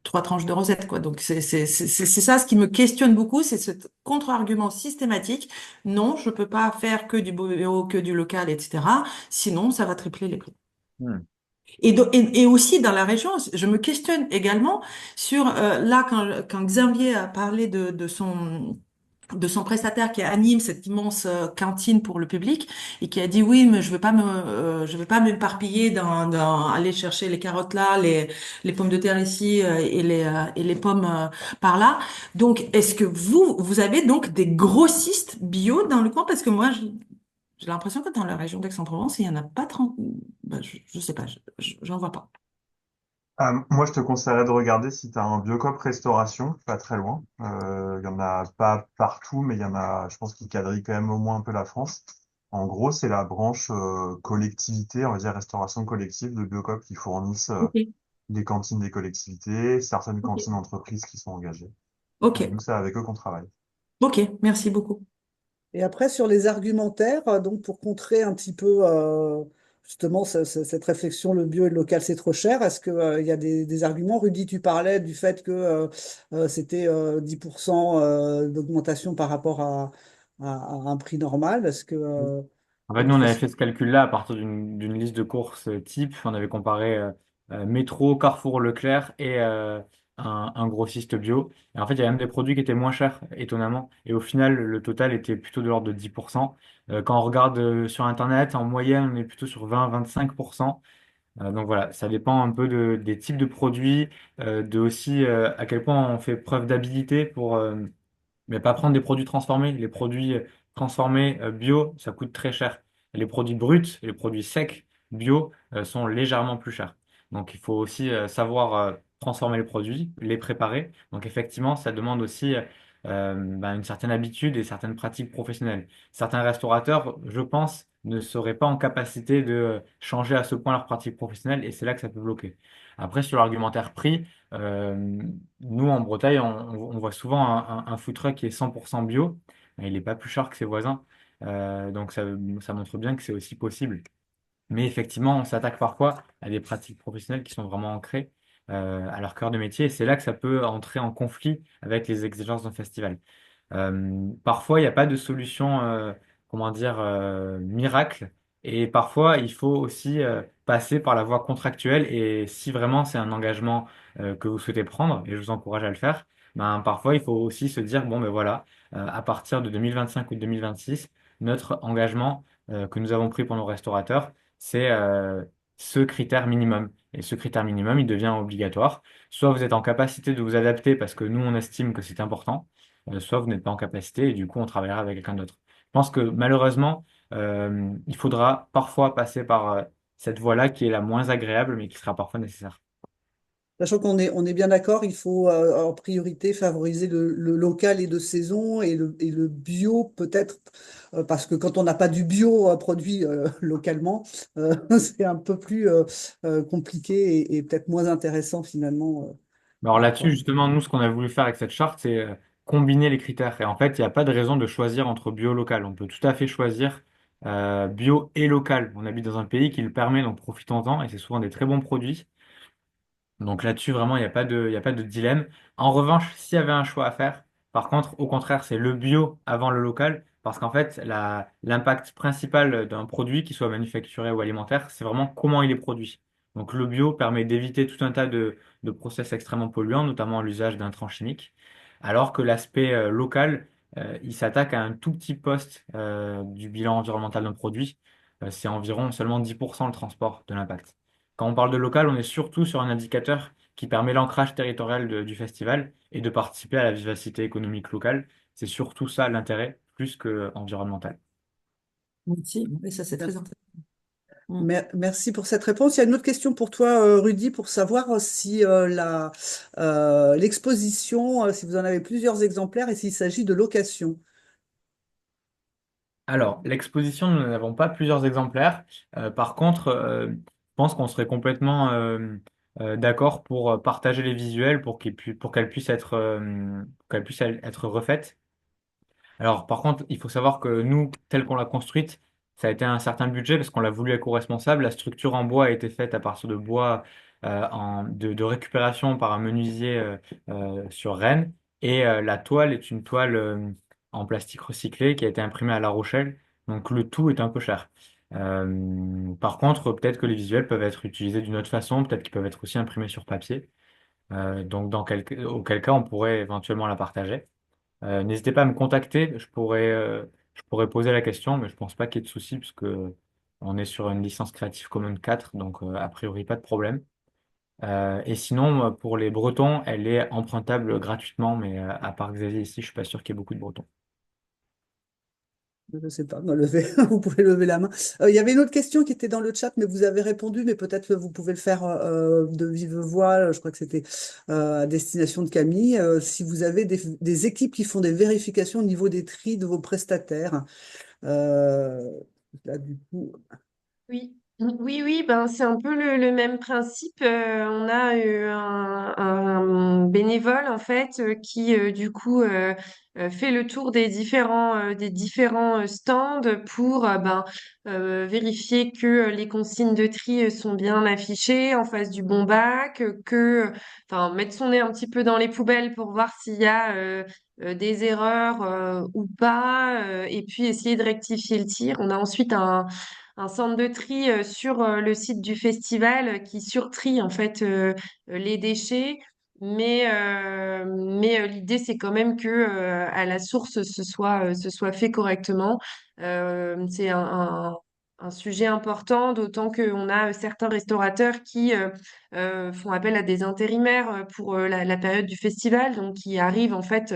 3 tranches de rosette, quoi. Donc c'est ça ce qui me questionne beaucoup, c'est ce contre-argument systématique. Non, je peux pas faire que du bio, que du local, etc. Sinon, ça va tripler les prix. Hmm. Et aussi dans la région, je me questionne également sur là quand Xavier a parlé de son prestataire qui anime cette immense cantine pour le public et qui a dit oui mais je veux pas m'éparpiller dans aller chercher les carottes là les pommes de terre ici et les pommes par là. Donc est-ce que vous avez donc des grossistes bio dans le coin parce que moi j'ai l'impression que dans la région d'Aix-en-Provence il y en a pas 30 ben, je sais pas j'en vois pas. Moi, je te conseillerais de regarder si tu as un Biocop Restauration, pas très loin. Il y en a pas partout, mais il y en a, je pense, qui quadrillent quand même au moins un peu la France. En gros, c'est la branche collectivité, on va dire restauration collective de Biocop qui fournissent Ok, les cantines des collectivités, certaines ok, cantines d'entreprises qui sont engagées. ok, Nous, c'est avec eux qu'on travaille. ok, merci beaucoup. Et après, sur les argumentaires, donc pour contrer un petit peu justement cette réflexion, le bio et le local, c'est trop cher, est-ce qu'il y a des arguments? Rudy, tu parlais du fait que c'était 10% d'augmentation par rapport à un prix normal. Est-ce que En fait, nous, on avait fait ce calcul-là à partir d'une liste de courses type. On avait comparé Métro, Carrefour, Leclerc et un grossiste bio. Et en fait, il y a même des produits qui étaient moins chers, étonnamment. Et au final, le total était plutôt de l'ordre de 10%. Quand on regarde sur Internet, en moyenne, on est plutôt sur 20-25%. Donc voilà, ça dépend un peu des types de produits, de aussi à quel point on fait preuve d'habilité pour mais pas prendre des produits transformés. Les produits transformés bio, ça coûte très cher. Les produits bruts, les produits secs bio sont légèrement plus chers. Donc il faut aussi savoir transformer les produits, les préparer. Donc effectivement, ça demande aussi une certaine habitude et certaines pratiques professionnelles. Certains restaurateurs, je pense, ne seraient pas en capacité de changer à ce point leurs pratiques professionnelles et c'est là que ça peut bloquer. Après, sur l'argumentaire prix, euh, nous, en Bretagne, on voit souvent un food truck qui est 100% bio. Il n'est pas plus cher que ses voisins. Donc, ça montre bien que c'est aussi possible. Mais effectivement, on s'attaque parfois à des pratiques professionnelles qui sont vraiment ancrées à leur cœur de métier. Et c'est là que ça peut entrer en conflit avec les exigences d'un festival. Parfois, il n'y a pas de solution, comment dire, miracle. Et parfois, il faut aussi passer par la voie contractuelle. Et si vraiment c'est un engagement que vous souhaitez prendre, et je vous encourage à le faire, ben, parfois, il faut aussi se dire, bon, ben voilà, à partir de 2025 ou 2026, notre engagement que nous avons pris pour nos restaurateurs, c'est ce critère minimum. Et ce critère minimum, il devient obligatoire. Soit vous êtes en capacité de vous adapter parce que nous, on estime que c'est important soit vous n'êtes pas en capacité et du coup on travaillera avec quelqu'un d'autre. Je pense que malheureusement, il faudra parfois passer par cette voie-là qui est la moins agréable mais qui sera parfois nécessaire. Sachant qu'on est bien d'accord, il faut en priorité favoriser le local et de saison et le bio peut-être, parce que quand on n'a pas du bio produit localement, c'est un peu plus compliqué et peut-être moins intéressant finalement Alors par là-dessus, rapport. justement, nous, ce qu'on a voulu faire avec cette charte, c'est combiner les critères. Et en fait, il n'y a pas de raison de choisir entre bio et local. On peut tout à fait choisir bio et local. On habite dans un pays qui le permet, donc profitons-en. Et c'est souvent des très bons produits. Donc là-dessus, vraiment, il y a pas de dilemme. En revanche, s'il y avait un choix à faire, par contre, au contraire, c'est le bio avant le local, parce qu'en fait, l'impact principal d'un produit, qu'il soit manufacturé ou alimentaire, c'est vraiment comment il est produit. Donc le bio permet d'éviter tout un tas de process extrêmement polluants, notamment l'usage d'intrants chimiques, alors que l'aspect local, il s'attaque à un tout petit poste du bilan environnemental d'un produit. C'est environ seulement 10% le transport de l'impact. Quand on parle de local, on est surtout sur un indicateur qui permet l'ancrage territorial du festival et de participer à la vivacité économique locale. C'est surtout ça l'intérêt, plus que environnemental. Merci. Oui, ça c'est très Merci. intéressant. Mm. Merci pour cette réponse. Il y a une autre question pour toi, Rudy, pour savoir si l'exposition, si vous en avez plusieurs exemplaires et s'il s'agit de location. Alors, l'exposition, nous n'avons pas plusieurs exemplaires. Par contre, je pense qu'on serait complètement d'accord pour partager les visuels pour qu'elles puissent être refaites. Alors, par contre, il faut savoir que nous, telle qu'on l'a construite, ça a été un certain budget parce qu'on l'a voulu éco-responsable. La structure en bois a été faite à partir de bois de récupération par un menuisier sur Rennes. Et la toile est une toile en plastique recyclé qui a été imprimée à La Rochelle. Donc, le tout est un peu cher. Par contre, peut-être que les visuels peuvent être utilisés d'une autre façon. Peut-être qu'ils peuvent être aussi imprimés sur papier. Donc, auquel cas, on pourrait éventuellement la partager. N'hésitez pas à me contacter, je pourrais poser la question, mais je pense pas qu'il y ait de souci puisque on est sur une licence Creative Commons 4, donc a priori pas de problème. Et sinon, pour les Bretons, elle est empruntable gratuitement, mais à part Xavier ici, je suis pas sûr qu'il y ait beaucoup de Bretons. Je ne sais pas, vous pouvez lever la main. Il y avait une autre question qui était dans le chat, mais vous avez répondu, mais peut-être que vous pouvez le faire de vive voix. Je crois que c'était à destination de Camille. Si vous avez des équipes qui font des vérifications au niveau des tris de vos prestataires. Euh, Là, du coup, Oui, oui, oui, ben c'est un peu le même principe. On a un bénévole en fait qui du coup fait le tour des différents stands pour vérifier que les consignes de tri sont bien affichées en face du bon bac, enfin mettre son nez un petit peu dans les poubelles pour voir s'il y a des erreurs ou pas, et puis essayer de rectifier le tir. On a ensuite un centre de tri sur le site du festival qui surtrie en fait les déchets. Mais l'idée, c'est quand même que à la source, ce soit fait correctement. C'est un sujet important, d'autant qu'on a certains restaurateurs qui font appel à des intérimaires pour la période du festival, donc qui arrivent en fait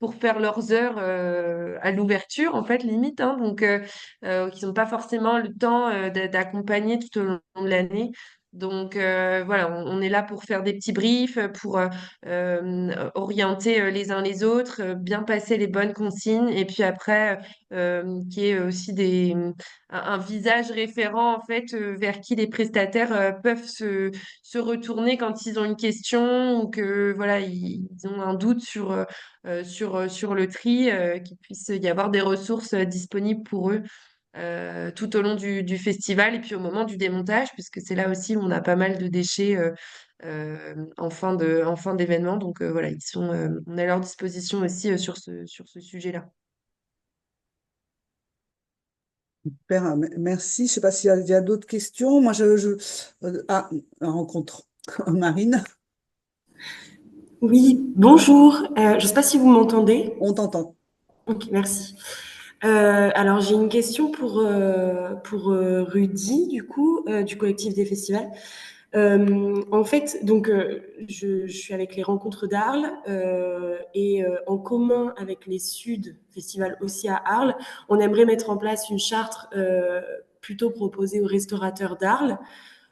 pour faire leurs heures à l'ouverture, en fait, limite. Hein, donc, qui n'ont pas forcément le temps d'accompagner tout au long de l'année. Donc voilà, on est là pour faire des petits briefs, pour orienter les uns les autres, bien passer les bonnes consignes, et puis après, qui est aussi un visage référent en fait vers qui les prestataires peuvent se retourner quand ils ont une question ou que voilà ils ont un doute sur le tri, qu'il puisse y avoir des ressources disponibles pour eux tout au long du festival et puis au moment du démontage, puisque c'est là aussi où on a pas mal de déchets en fin d'événement. Donc voilà, on est à leur disposition aussi sur ce sujet-là. super, merci. Je ne sais pas il y a d'autres questions. Moi, la rencontre. Marine, Oui, bonjour. Je ne sais pas si vous m'entendez. on t'entend. Ok, merci. Alors, j'ai une question pour Rudy, du coup, du collectif des festivals. En fait, donc, je suis avec les Rencontres d'Arles et en commun avec les Sud Festivals aussi à Arles, on aimerait mettre en place une charte plutôt proposée aux restaurateurs d'Arles.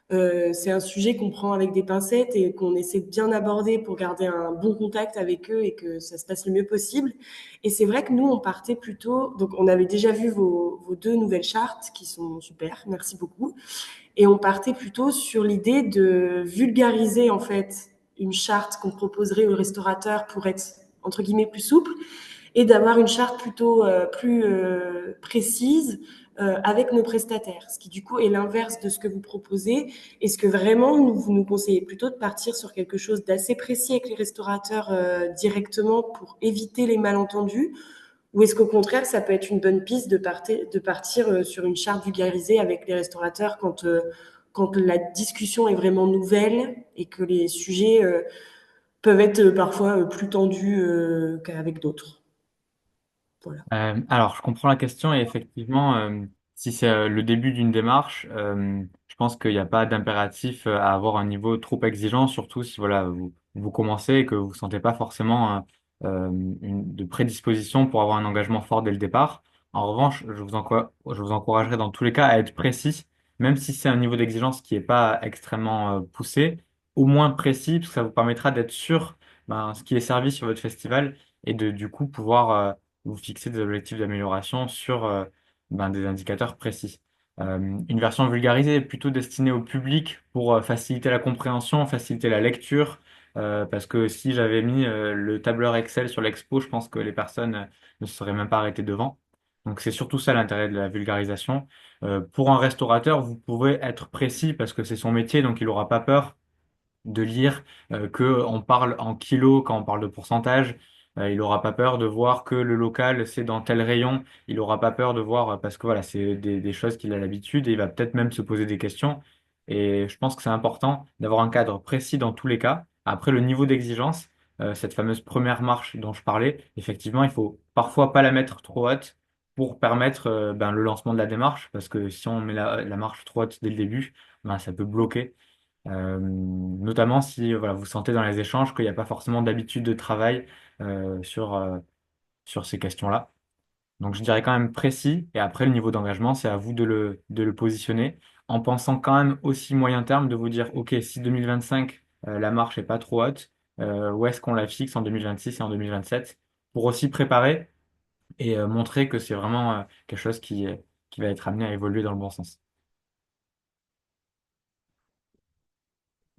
C'est un sujet qu'on prend avec des pincettes et qu'on essaie de bien aborder pour garder un bon contact avec eux et que ça se passe le mieux possible. Et c'est vrai que nous, on partait plutôt, donc on avait déjà vu vos deux nouvelles chartes qui sont super, merci beaucoup. Et on partait plutôt sur l'idée de vulgariser en fait une charte qu'on proposerait aux restaurateurs pour être entre guillemets plus souple et d'avoir une charte plutôt plus précise avec nos prestataires, ce qui du coup est l'inverse de ce que vous proposez. Est-ce que vraiment vous nous conseillez plutôt de partir sur quelque chose d'assez précis avec les restaurateurs directement pour éviter les malentendus, ou est-ce qu'au contraire ça peut être une bonne piste de partir sur une charte vulgarisée avec les restaurateurs quand la discussion est vraiment nouvelle et que les sujets peuvent être parfois plus tendus qu'avec d'autres? Voilà. Alors, je comprends la question et effectivement, si c'est le début d'une démarche, je pense qu'il n'y a pas d'impératif à avoir un niveau trop exigeant, surtout si voilà, vous commencez et que vous ne sentez pas forcément de prédisposition pour avoir un engagement fort dès le départ. En revanche, je vous encouragerai dans tous les cas à être précis même si c'est un niveau d'exigence qui n'est pas extrêmement poussé, au moins précis, parce que ça vous permettra d'être sûr ce qui est servi sur votre festival et de du coup pouvoir vous fixer des objectifs d'amélioration sur des indicateurs précis. Une version vulgarisée est plutôt destinée au public pour faciliter la compréhension, faciliter la lecture, parce que si j'avais mis le tableur Excel sur l'expo, je pense que les personnes ne se seraient même pas arrêtées devant. Donc c'est surtout ça l'intérêt de la vulgarisation. Pour un restaurateur, vous pouvez être précis parce que c'est son métier, donc il n'aura pas peur de lire que on parle en kilos quand on parle de pourcentage. Il aura pas peur de voir que le local c'est dans tel rayon. Il aura pas peur de voir parce que voilà, c'est des choses qu'il a l'habitude et il va peut-être même se poser des questions. Et je pense que c'est important d'avoir un cadre précis dans tous les cas. Après, le niveau d'exigence, cette fameuse première marche dont je parlais, effectivement, il faut parfois pas la mettre trop haute pour permettre le lancement de la démarche, parce que si on met la marche trop haute dès le début, ça peut bloquer. Notamment si voilà, vous sentez dans les échanges qu'il n'y a pas forcément d'habitude de travail sur ces questions-là. Donc je dirais quand même précis, et après le niveau d'engagement, c'est à vous de le positionner, en pensant quand même aussi moyen terme, de vous dire, OK, si 2025, la marche est pas trop haute, où est-ce qu'on la fixe en 2026 et en 2027, pour aussi préparer et montrer que c'est vraiment quelque chose qui va être amené à évoluer dans le bon sens.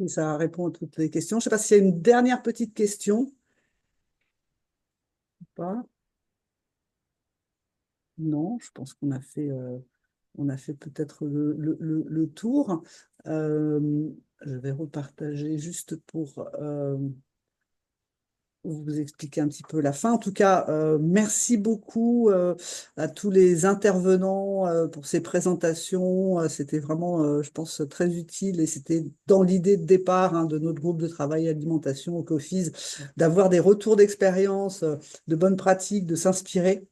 Et ça répond à toutes les questions. Je ne sais pas s'il y a une dernière petite question ou pas. Non, je pense on a fait peut-être le tour. Je vais repartager juste pour vous expliquer un petit peu la fin. En tout cas, merci beaucoup à tous les intervenants pour ces présentations. C'était vraiment, je pense, très utile et c'était dans l'idée de départ de notre groupe de travail alimentation au COFIS d'avoir des retours d'expérience, de bonnes pratiques, de s'inspirer.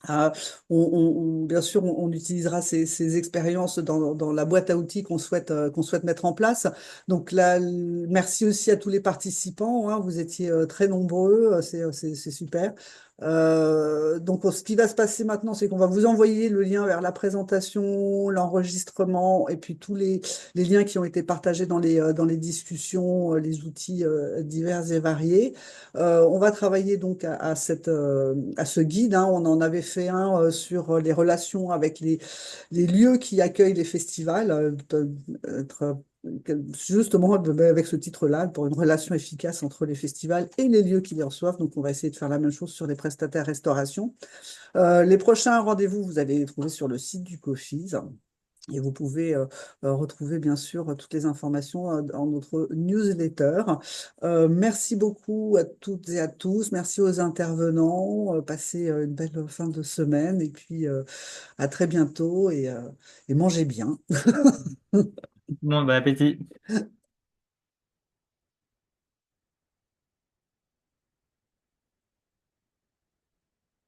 Ah, bien sûr, on utilisera ces expériences dans la boîte à outils qu'on souhaite mettre en place. Donc là, merci aussi à tous les participants. Vous étiez très nombreux, c'est super. Donc, ce qui va se passer maintenant, c'est qu'on va vous envoyer le lien vers la présentation, l'enregistrement et puis tous les liens qui ont été partagés dans les discussions, les outils divers et variés. On va travailler donc à ce guide. On en avait fait un sur les relations avec les lieux qui accueillent les festivals, justement avec ce titre-là, pour une relation efficace entre les festivals et les lieux qui les reçoivent. Donc, on va essayer de faire la même chose sur les prestataires restauration. Les prochains rendez-vous, vous allez les trouver sur le site du COFIS. Et vous pouvez retrouver bien sûr toutes les informations dans notre newsletter. Merci beaucoup à toutes et à tous. Merci aux intervenants. Passez une belle fin de semaine et puis à très bientôt et mangez bien. Bon, appétit.